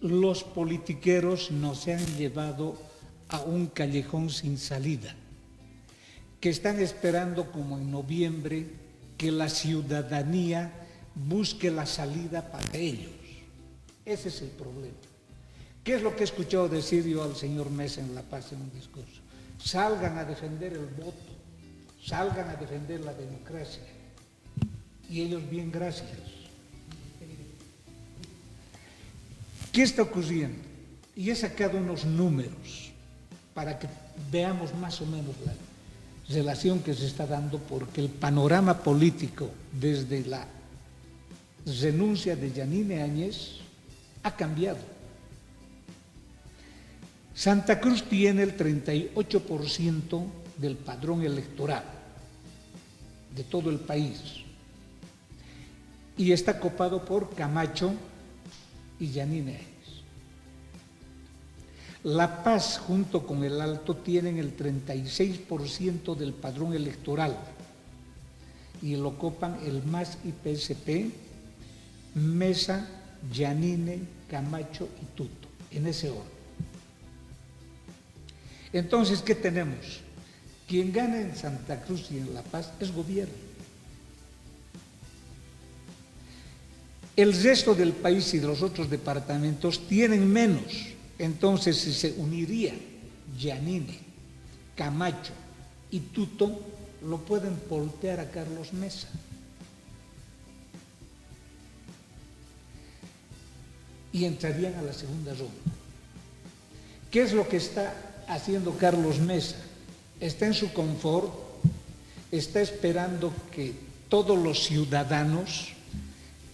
Speaker 6: los politiqueros nos han llevado a un callejón sin salida, que están esperando como en noviembre que la ciudadanía busque la salida para ellos. Ese es el problema. ¿Qué es lo que he escuchado decir yo al señor Mesa en La Paz en un discurso? Salgan a defender el voto, salgan a defender la democracia. Y ellos, bien, gracias. ¿Qué está ocurriendo? Y he sacado unos números para que veamos más o menos la relación que se está dando, porque el panorama político desde la renuncia de Yanine Áñez ha cambiado. Santa Cruz tiene el 38% del padrón electoral de todo el país y está copado por Camacho y Yanine Áñez. La Paz junto con el Alto tienen el 36% del padrón electoral y lo copan el MAS y PSP, Mesa, Yanine, Camacho y Tuto, en ese orden. Entonces, ¿qué tenemos? Quien gana en Santa Cruz y en La Paz es gobierno. El resto del país y de los otros departamentos tienen menos. Entonces, si se unirían Yanine, Camacho y Tuto, lo pueden voltear a Carlos Mesa. Y entrarían a la segunda ronda. ¿Qué es lo que está haciendo Carlos Mesa? Está en su confort, está esperando que todos los ciudadanos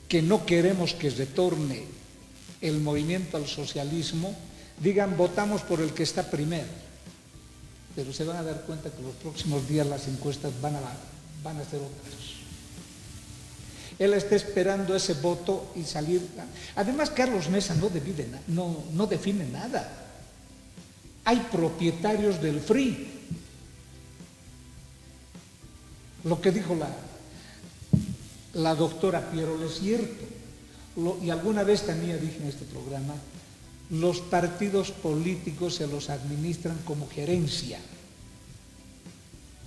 Speaker 6: que no queremos que retorne el movimiento al socialismo digan votamos por el que está primero. Pero se van a dar cuenta que los próximos días las encuestas van a ser otras. Él está esperando ese voto y salir. Además, Carlos Mesa no define nada. Hay propietarios del FRI. Lo que dijo la doctora Pierol es cierto. Y alguna vez también dije en este programa, los partidos políticos se los administran como gerencia.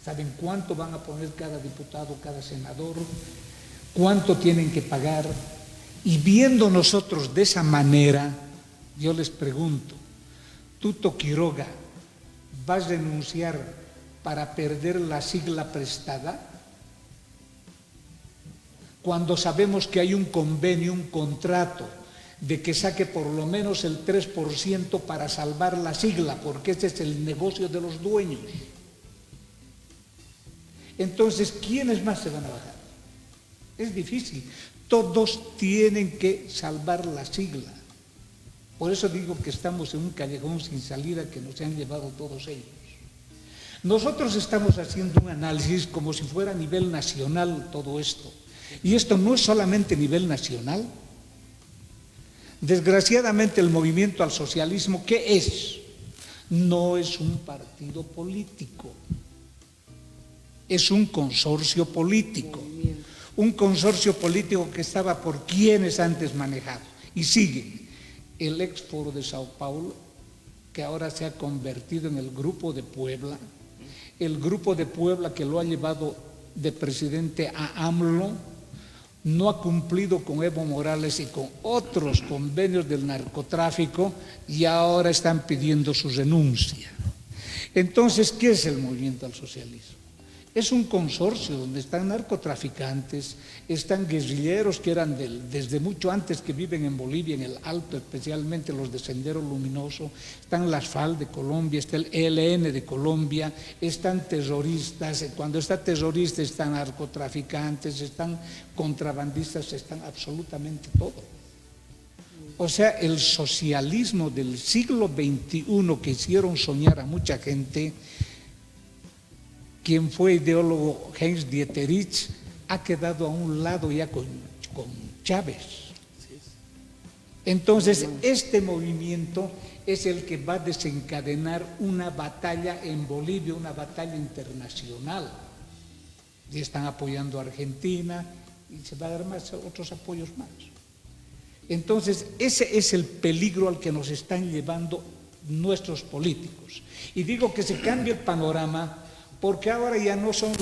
Speaker 6: Saben cuánto van a poner cada diputado, cada senador, cuánto tienen que pagar. Y viendo nosotros de esa manera, yo les pregunto, ¿Tuto Quiroga va a renunciar para perder la sigla prestada? Cuando sabemos que hay un convenio, un contrato, de que saque por lo menos el 3% para salvar la sigla, porque ese es el negocio de los dueños. Entonces, ¿quiénes más se van a bajar? Es difícil. Todos tienen que salvar la sigla. Por eso digo que estamos en un callejón sin salida que nos han llevado todos ellos. Nosotros estamos haciendo un análisis como si fuera a nivel nacional todo esto. Y esto no es solamente a nivel nacional. Desgraciadamente el movimiento al socialismo, ¿qué es? No es un partido político. Es un consorcio político. Un consorcio político que estaba por quienes antes manejado. Y sigue. El ex Foro de Sao Paulo, que ahora se ha convertido en el Grupo de Puebla, el Grupo de Puebla que lo ha llevado de presidente a AMLO, no ha cumplido con Evo Morales y con otros convenios del narcotráfico y ahora están pidiendo su renuncia. Entonces, ¿qué es el movimiento al socialismo? Es un consorcio donde están narcotraficantes, están guerrilleros que eran desde mucho antes que viven en Bolivia, en el Alto, especialmente los de Sendero Luminoso, están las FARC de Colombia, está el ELN de Colombia, están terroristas, cuando está terrorista están narcotraficantes, están contrabandistas, están absolutamente todo. O sea, el socialismo del siglo XXI que hicieron soñar a mucha gente, quien fue ideólogo Heinz Dieterich, ha quedado a un lado ya con Chávez. Entonces, este movimiento es el que va a desencadenar una batalla en Bolivia, una batalla internacional. Y están apoyando a Argentina y se va a dar otros apoyos más. Entonces, ese es el peligro al que nos están llevando nuestros políticos. Y digo que se cambie el panorama, porque ahora ya no son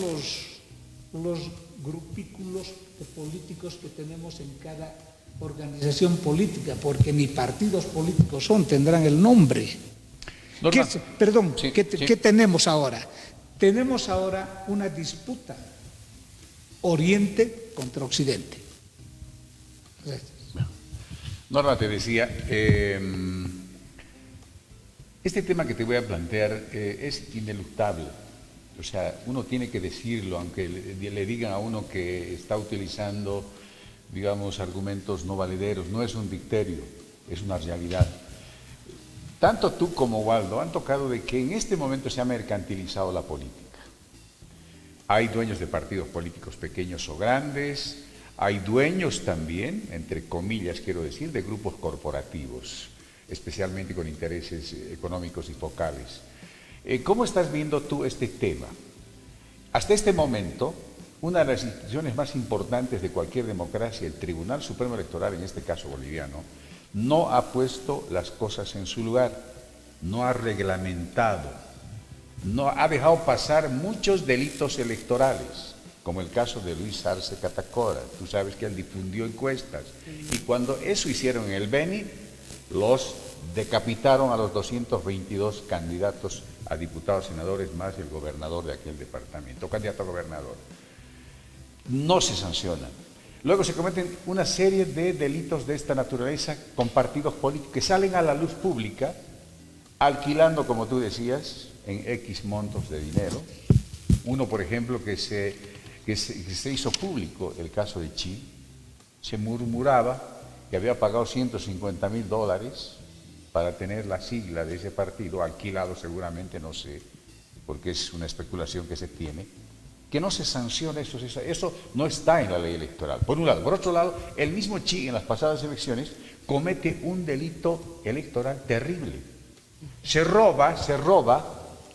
Speaker 6: los grupículos de políticos que tenemos en cada organización política, porque ni partidos políticos son, tendrán el nombre. ¿Qué tenemos ahora? Tenemos ahora una disputa Oriente contra Occidente. Gracias.
Speaker 4: Norma, te decía, este tema que te voy a plantear es ineluctable. O sea, uno tiene que decirlo, aunque le digan a uno que está utilizando, digamos, argumentos no valederos. No es un dicterio, es una realidad. Tanto tú como Waldo han tocado de que en este momento se ha mercantilizado la política. Hay dueños de partidos políticos pequeños o grandes, hay dueños también, entre comillas quiero decir, de grupos corporativos, especialmente con intereses económicos y focales. ¿Cómo estás viendo tú este tema? Hasta este momento, una de las instituciones más importantes de cualquier democracia, el Tribunal Supremo Electoral, en este caso boliviano, no ha puesto las cosas en su lugar, no ha reglamentado, no ha dejado pasar muchos delitos electorales, como el caso de Luis Arce Catacora. Tú sabes que él difundió encuestas, y cuando eso hicieron en el Beni, los decapitaron a los 222 candidatos a diputados, senadores, más el gobernador de aquel departamento, candidato a gobernador. No se sancionan. Luego se cometen una serie de delitos de esta naturaleza con partidos políticos que salen a la luz pública, alquilando, como tú decías, en X montos de dinero. Uno, por ejemplo, que se hizo público, el caso de Chi, se murmuraba que había pagado $150.000 para tener la sigla de ese partido, alquilado seguramente, no sé, porque es una especulación que se tiene, que no se sanciona eso no está en la ley electoral, por un lado. Por otro lado, el mismo Chi en las pasadas elecciones comete un delito electoral terrible. Se roba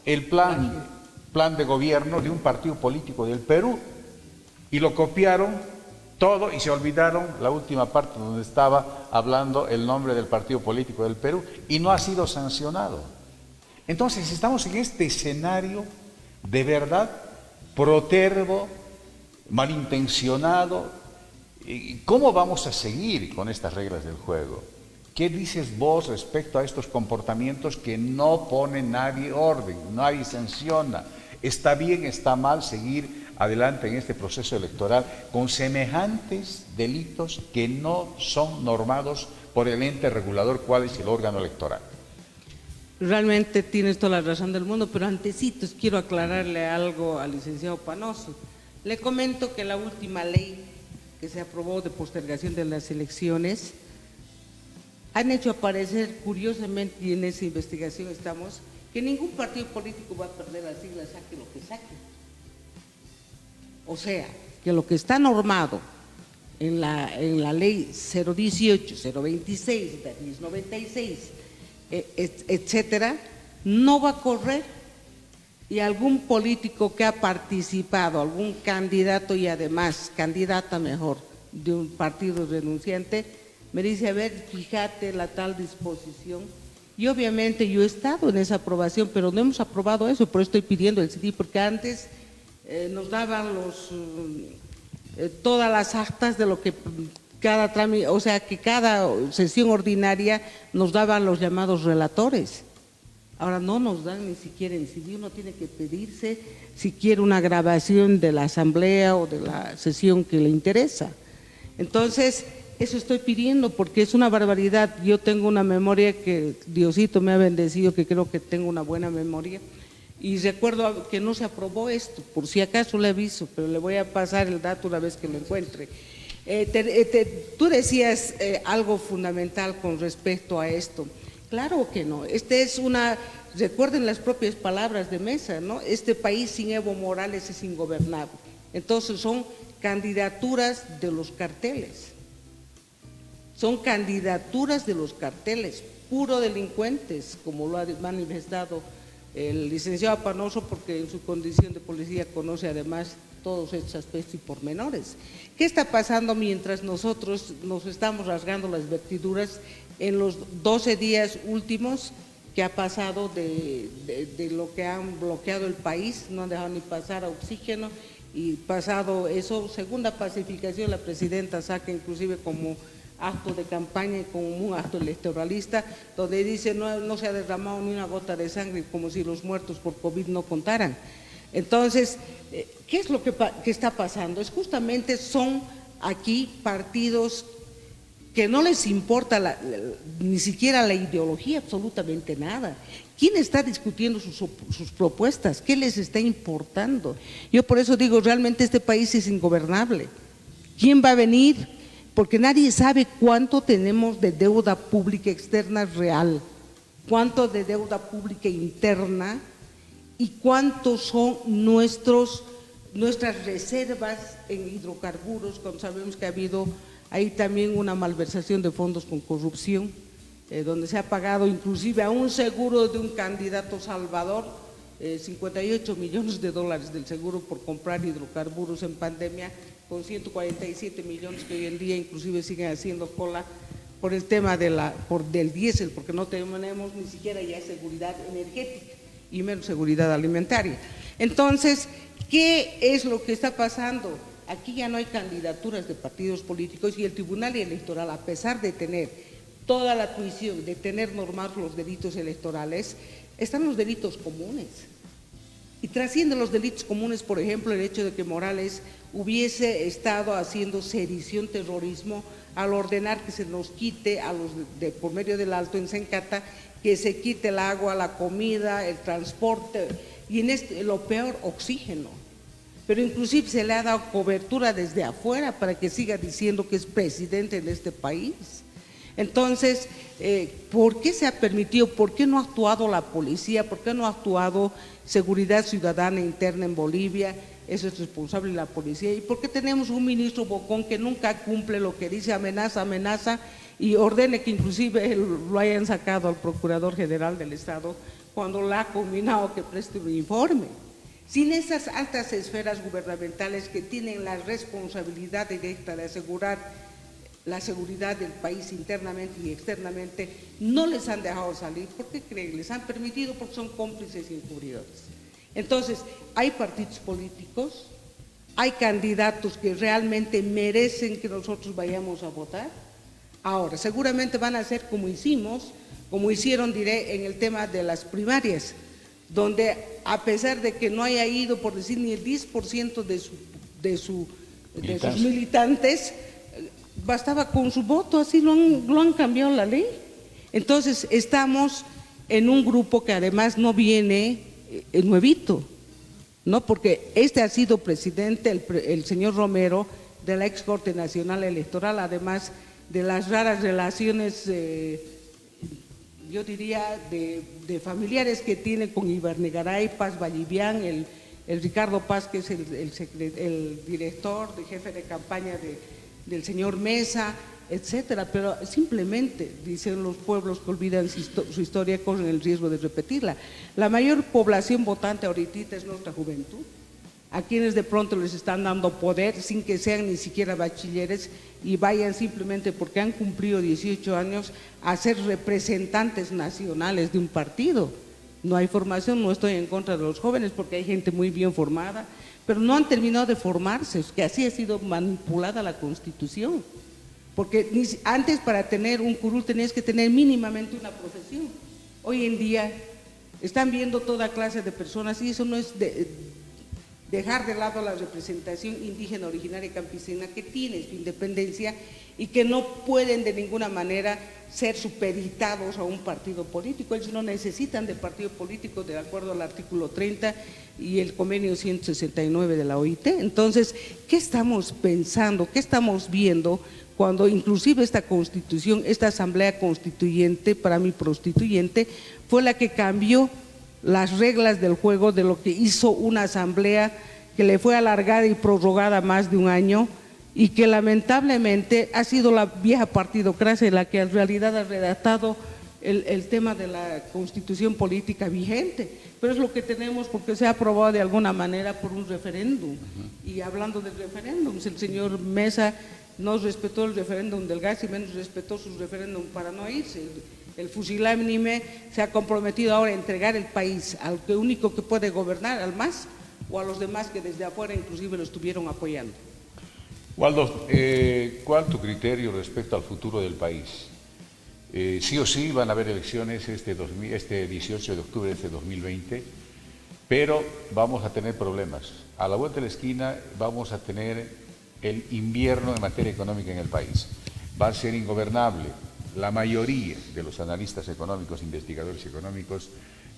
Speaker 4: el plan de gobierno de un partido político del Perú y lo copiaron todo y se olvidaron la última parte donde estaba hablando el nombre del partido político del Perú y no ha sido sancionado. Entonces estamos en este escenario de verdad protervo, malintencionado. ¿Cómo vamos a seguir con estas reglas del juego? ¿Qué dices vos respecto a estos comportamientos que no pone nadie orden, nadie sanciona? ¿Está bien, está mal seguir adelante en este proceso electoral con semejantes delitos que no son normados por el ente regulador, cuál es el órgano electoral?
Speaker 5: Realmente tienes toda la razón del mundo, pero antecitos quiero aclararle algo al licenciado Panoso. Le comento que la última ley que se aprobó de postergación de las elecciones han hecho aparecer curiosamente, y en esa investigación estamos, que ningún partido político va a perder las siglas, saque lo que saque. O sea, que lo que está normado en la ley 018, 026, 1096, etcétera, no va a correr, y algún político que ha participado, algún candidato y además candidata mejor de un partido renunciante, me dice, a ver, fíjate la tal disposición, y obviamente yo he estado en esa aprobación, pero no hemos aprobado eso, por eso estoy pidiendo el CD, porque antes nos daban todas las actas de lo que cada trámite, o sea que cada sesión ordinaria nos daban los llamados relatores. Ahora no nos dan ni siquiera en CD, uno tiene que pedirse si quiere una grabación de la asamblea o de la sesión que le interesa. Entonces, eso estoy pidiendo porque es una barbaridad. Yo tengo una memoria que Diosito me ha bendecido, que creo que tengo una buena memoria. Y recuerdo que no se aprobó esto, por si acaso le aviso, pero le voy a pasar el dato una vez que lo encuentre. Tú decías algo fundamental con respecto a esto. Claro que no, recuerden las propias palabras de Mesa, ¿no? Este país sin Evo Morales es ingobernable. Entonces son candidaturas de los carteles. Son candidaturas de los carteles, puro delincuentes, como lo ha manifestado el licenciado Panoso, porque en su condición de policía conoce además todos estos aspectos y pormenores. ¿Qué está pasando mientras nosotros nos estamos rasgando las vestiduras en los 12 días últimos que ha pasado de lo que han bloqueado el país? No han dejado ni pasar a oxígeno, y pasado eso, segunda pacificación, la presidenta saca inclusive como acto de campaña y como un acto electoralista, donde dice no se ha derramado ni una gota de sangre, como si los muertos por COVID no contaran. Entonces, ¿qué es lo que está pasando? Es justamente son aquí partidos que no les importa ni siquiera la ideología, absolutamente nada. ¿Quién está discutiendo sus propuestas? ¿Qué les está importando? Yo por eso digo, realmente este país es ingobernable. ¿Quién va a venir? Porque nadie sabe cuánto tenemos de deuda pública externa real, cuánto de deuda pública interna y cuántos son nuestras reservas en hidrocarburos, cuando sabemos que ha habido ahí también una malversación de fondos con corrupción, donde se ha pagado inclusive a un seguro de un candidato Salvador, 58 millones de dólares del seguro por comprar hidrocarburos en pandemia, con 147 millones que hoy en día inclusive siguen haciendo cola por el tema del diésel, porque no tenemos ni siquiera ya seguridad energética y menos seguridad alimentaria. Entonces, ¿qué es lo que está pasando? Aquí ya no hay candidaturas de partidos políticos y el Tribunal Electoral, a pesar de tener toda la tuición de tener normados los delitos electorales, están los delitos comunes. Y trascienden los delitos comunes, por ejemplo, el hecho de que Morales hubiese estado haciendo sedición, terrorismo, al ordenar que se nos quite a los por medio del Alto en Sencata, que se quite el agua, la comida, el transporte y lo peor, oxígeno. Pero inclusive se le ha dado cobertura desde afuera para que siga diciendo que es presidente de este país. Entonces, ¿por qué se ha permitido? ¿Por qué no ha actuado la policía? ¿Por qué no ha actuado Seguridad Ciudadana Interna en Bolivia? Eso es responsable la policía. ¿Y por qué tenemos un ministro Bocón que nunca cumple lo que dice, amenaza, amenaza, y ordene que inclusive lo hayan sacado al Procurador General del Estado cuando le ha combinado que preste un informe? Sin esas altas esferas gubernamentales que tienen la responsabilidad directa de asegurar la seguridad del país internamente y externamente, no les han dejado salir. ¿Por qué creen? Les han permitido porque son cómplices y encubridores. Entonces, hay partidos políticos, hay candidatos que realmente merecen que nosotros vayamos a votar. Ahora, seguramente van a hacer como hicieron, diré, en el tema de las primarias, donde a pesar de que no haya ido, por decir, ni el 10% de sus militantes, bastaba con su voto, así lo han cambiado la ley. Entonces, estamos en un grupo que además no viene nuevito, ¿no? Porque ha sido presidente, el señor Romero, de la ex Corte Nacional Electoral, además de las raras relaciones, yo diría, de familiares que tiene con Ibarnegaray, Paz Vallivian, el Ricardo Paz, que es el director, el jefe de campaña del señor Mesa, etcétera, pero simplemente, dicen los pueblos que olvidan su historia, corren el riesgo de repetirla. La mayor población votante ahorita es nuestra juventud, a quienes de pronto les están dando poder sin que sean ni siquiera bachilleres y vayan simplemente porque han cumplido 18 años a ser representantes nacionales de un partido. No hay formación, no estoy en contra de los jóvenes porque hay gente muy bien formada, pero no han terminado de formarse, que así ha sido manipulada la Constitución. Porque antes, para tener un curul tenías que tener mínimamente una profesión. Hoy en día están viendo toda clase de personas y eso no es dejar de lado la representación indígena, originaria y campesina que tiene su independencia y que no pueden de ninguna manera ser supeditados a un partido político. Ellos no necesitan de partido político de acuerdo al artículo 30 y el convenio 169 de la OIT. Entonces, ¿qué estamos pensando? ¿Qué estamos viendo cuando inclusive esta Constitución, esta Asamblea Constituyente, para mí prostituyente, fue la que cambió las reglas del juego de lo que hizo una asamblea que le fue alargada y prorrogada más de un año y que lamentablemente ha sido la vieja partidocracia la que en realidad ha redactado el tema de la Constitución política vigente, pero es lo que tenemos porque se ha aprobado de alguna manera por un referéndum. Y hablando de referéndums, el señor Mesa no respetó el referéndum del gas y menos respetó su referéndum para no irse. El fusilánime se ha comprometido ahora a entregar el país al único que puede gobernar, al MAS, o a los demás que desde afuera inclusive lo estuvieron apoyando.
Speaker 4: Waldo, ¿cuál tu criterio respecto al futuro del país? Sí o sí van a haber elecciones este 18 de octubre de este 2020, pero vamos a tener problemas. A la vuelta de la esquina vamos a tener el invierno en materia económica en el país. Va a ser ingobernable. La mayoría de los analistas económicos, investigadores económicos,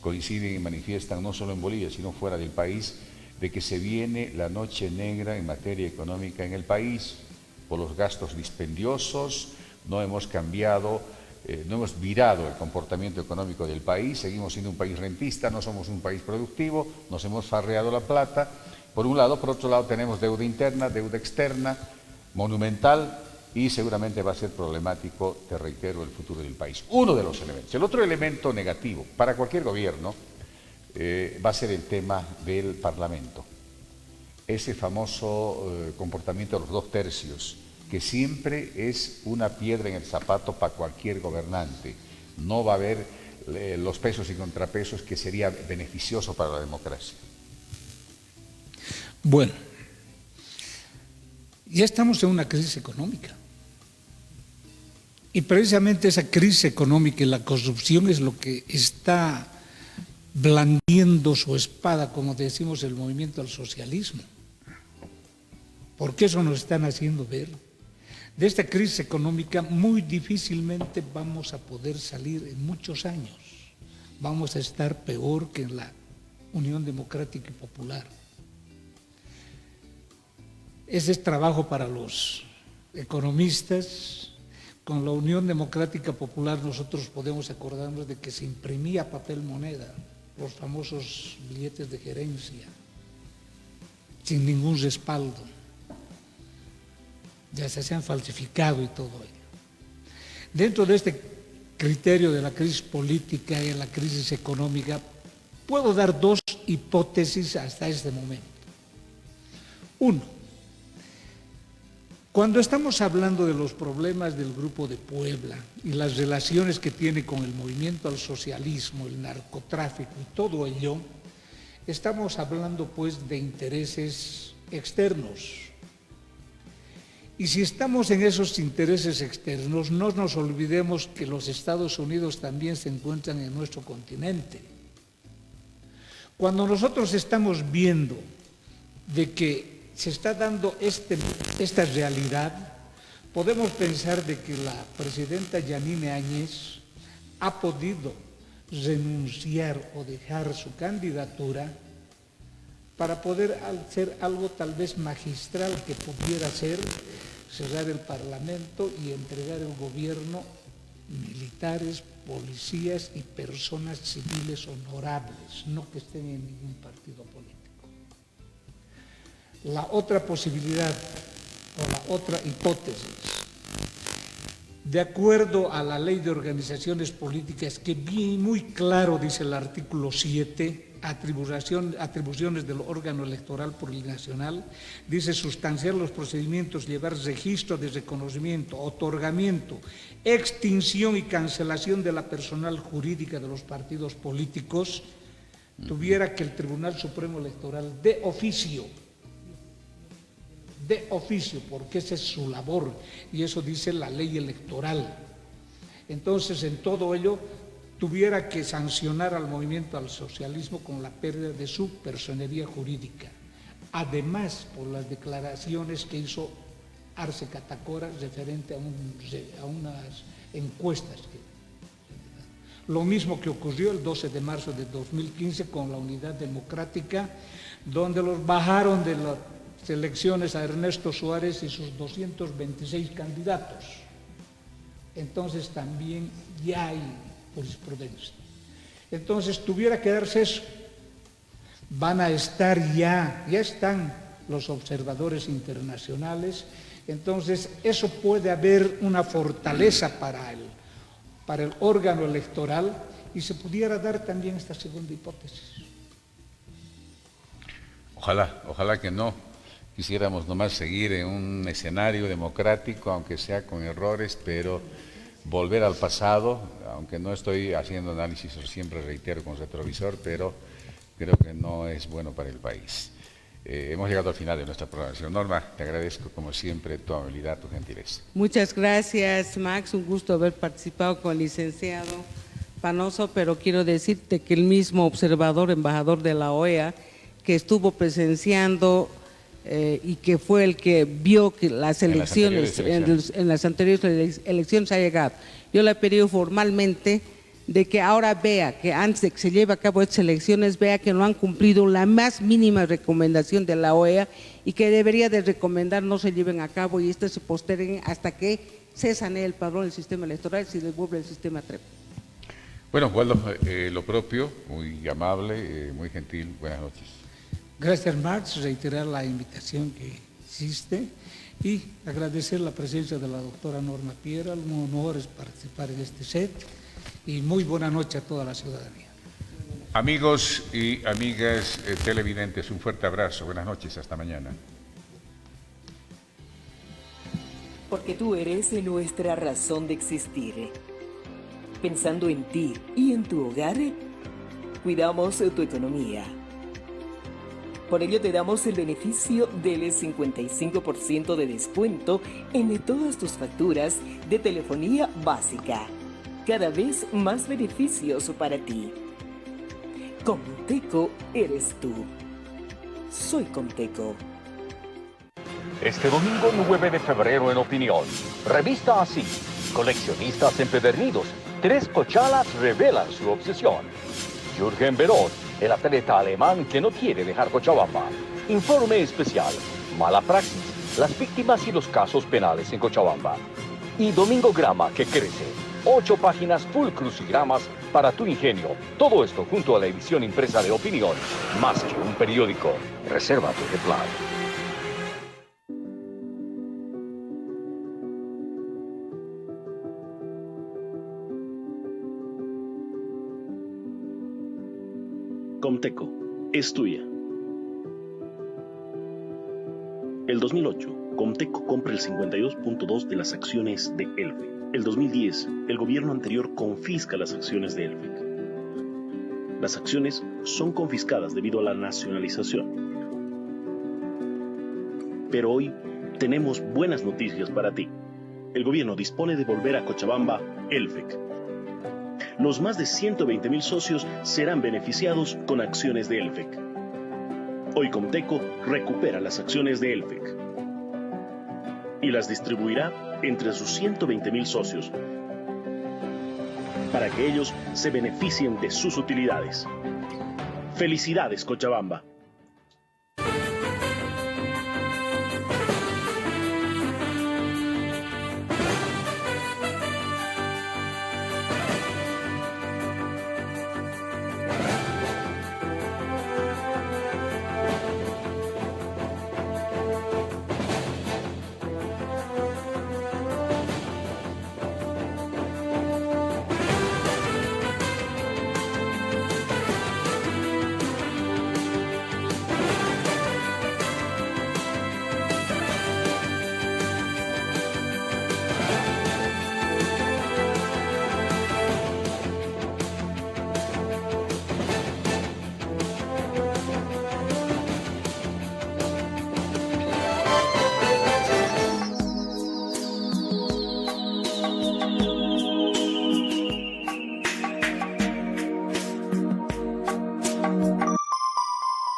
Speaker 4: coinciden y manifiestan, no solo en Bolivia, sino fuera del país, de que se viene la noche negra en materia económica en el país, por los gastos dispendiosos. No hemos cambiado, no hemos virado el comportamiento económico del país, seguimos siendo un país rentista, no somos un país productivo, nos hemos farreado la plata, por un lado. Por otro lado tenemos deuda interna, deuda externa, monumental, y seguramente va a ser problemático, te reitero, el futuro del país. Uno de los elementos. El otro elemento negativo para cualquier gobierno va a ser el tema del Parlamento. Ese famoso comportamiento de los 2 tercios, que siempre es una piedra en el zapato para cualquier gobernante. No va a haber los pesos y contrapesos que sería beneficioso para la democracia.
Speaker 6: Bueno, ya estamos en una crisis económica. Y precisamente esa crisis económica y la corrupción es lo que está blandiendo su espada, como decimos, el movimiento al socialismo. Porque eso nos están haciendo ver. De esta crisis económica muy difícilmente vamos a poder salir en muchos años. Vamos a estar peor que en la Unión Democrática y Popular. Ese es trabajo para los economistas. Con la Unión Democrática Popular nosotros podemos acordarnos de que se imprimía papel moneda, los famosos billetes de gerencia, sin ningún respaldo. Ya se han falsificado y todo ello. Dentro de este criterio de la crisis política y de la crisis económica, puedo dar dos hipótesis hasta este momento. Uno, cuando estamos hablando de los problemas del Grupo de Puebla y las relaciones que tiene con el movimiento al socialismo, el narcotráfico y todo ello, estamos hablando pues de intereses externos. Y si estamos en esos intereses externos, no nos olvidemos que los Estados Unidos también se encuentran en nuestro continente. Cuando nosotros estamos viendo de que se está dando esta realidad, podemos pensar de que la presidenta Yanine Áñez ha podido renunciar o dejar su candidatura para poder hacer algo tal vez magistral que pudiera ser cerrar el Parlamento y entregar el gobierno militares, policías y personas civiles honorables, no que estén en ningún partido político. La otra posibilidad o la otra hipótesis, de acuerdo a la Ley de Organizaciones Políticas, que bien muy claro dice el artículo 7, atribuciones del órgano electoral plurinacional, dice sustanciar los procedimientos, llevar registro de reconocimiento, otorgamiento, extinción y cancelación de la personal jurídica de los partidos políticos, tuviera que el Tribunal Supremo Electoral de oficio, porque esa es su labor y eso dice la ley electoral. Entonces, en todo ello, tuviera que sancionar al movimiento al socialismo con la pérdida de su personería jurídica. Además, por las declaraciones que hizo Arce Catacora referente a unas encuestas. Lo mismo que ocurrió el 12 de marzo de 2015 con la Unidad Democrática, donde los bajaron de las elecciones a Ernesto Suárez y sus 226 candidatos. Entonces también ya hay jurisprudencia. Entonces tuviera que darse eso. Van a estar ya están los observadores internacionales. Entonces eso puede haber una fortaleza para el órgano electoral y se pudiera dar también esta segunda hipótesis.
Speaker 4: Ojalá que no. Quisiéramos nomás seguir en un escenario democrático, aunque sea con errores, pero volver al pasado, aunque no estoy haciendo análisis, siempre reitero con retrovisor, pero creo que no es bueno para el país. Hemos llegado al final de nuestra programación. Norma, te agradezco como siempre tu amabilidad, tu gentileza.
Speaker 5: Muchas gracias, Max. Un gusto haber participado con el licenciado Panoso, pero quiero decirte que el mismo observador, embajador de la OEA, que estuvo presenciando y que fue el que vio que las elecciones, en las anteriores elecciones ha llegado. Yo le he pedido formalmente de que ahora vea que antes de que se lleve a cabo estas elecciones, vea que no han cumplido la más mínima recomendación de la OEA y que debería de recomendar no se lleven a cabo y se posterguen hasta que se sanee el padrón del sistema electoral y se devuelve el sistema TREP.
Speaker 4: Bueno, Waldo, lo propio, muy amable, muy gentil, buenas noches.
Speaker 6: Gracias, Marx, reiterar la invitación que hiciste y agradecer la presencia de la doctora Norma Piera. Un honor es participar en este set y muy buena noche a toda la ciudadanía.
Speaker 4: Amigos y amigas televidentes, un fuerte abrazo, buenas noches, hasta mañana.
Speaker 3: Porque tú eres nuestra razón de existir. Pensando en ti y en tu hogar, cuidamos tu economía. Por ello te damos el beneficio del 55% de descuento en todas tus facturas de telefonía básica. Cada vez más beneficios para ti. Comteco eres tú. Soy Comteco.
Speaker 2: Este domingo 9 de febrero en Opinión. Revista Así. Coleccionistas empedernidos. 3 cochalas revelan su obsesión. Jürgen Berot, el atleta alemán que no quiere dejar Cochabamba. Informe especial. Mala praxis. Las víctimas y los casos penales en Cochabamba. Y Domingo Grama que crece. 8 páginas full crucigramas para tu ingenio. Todo esto junto a la edición impresa de Opinión. Más que un periódico. Reserva tu ejemplar.
Speaker 1: Comteco es tuya. El 2008, Comteco compra el 52.2% de las acciones de Elfec. El 2010, el gobierno anterior confisca las acciones de Elfec. Las acciones son confiscadas debido a la nacionalización. Pero hoy tenemos buenas noticias para ti. El gobierno dispone de volver a Cochabamba Elfec. Los más de 120.000 socios serán beneficiados con acciones de Elfec. Hoy Comteco recupera las acciones de Elfec y las distribuirá entre sus 120.000 socios para que ellos se beneficien de sus utilidades. ¡Felicidades, Cochabamba!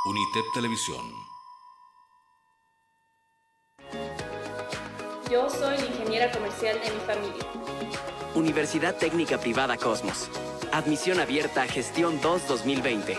Speaker 7: Unitep Televisión.
Speaker 8: Yo soy la ingeniera comercial de mi familia.
Speaker 9: Universidad Técnica Privada Cosmos. Admisión abierta a Gestión 2 2020.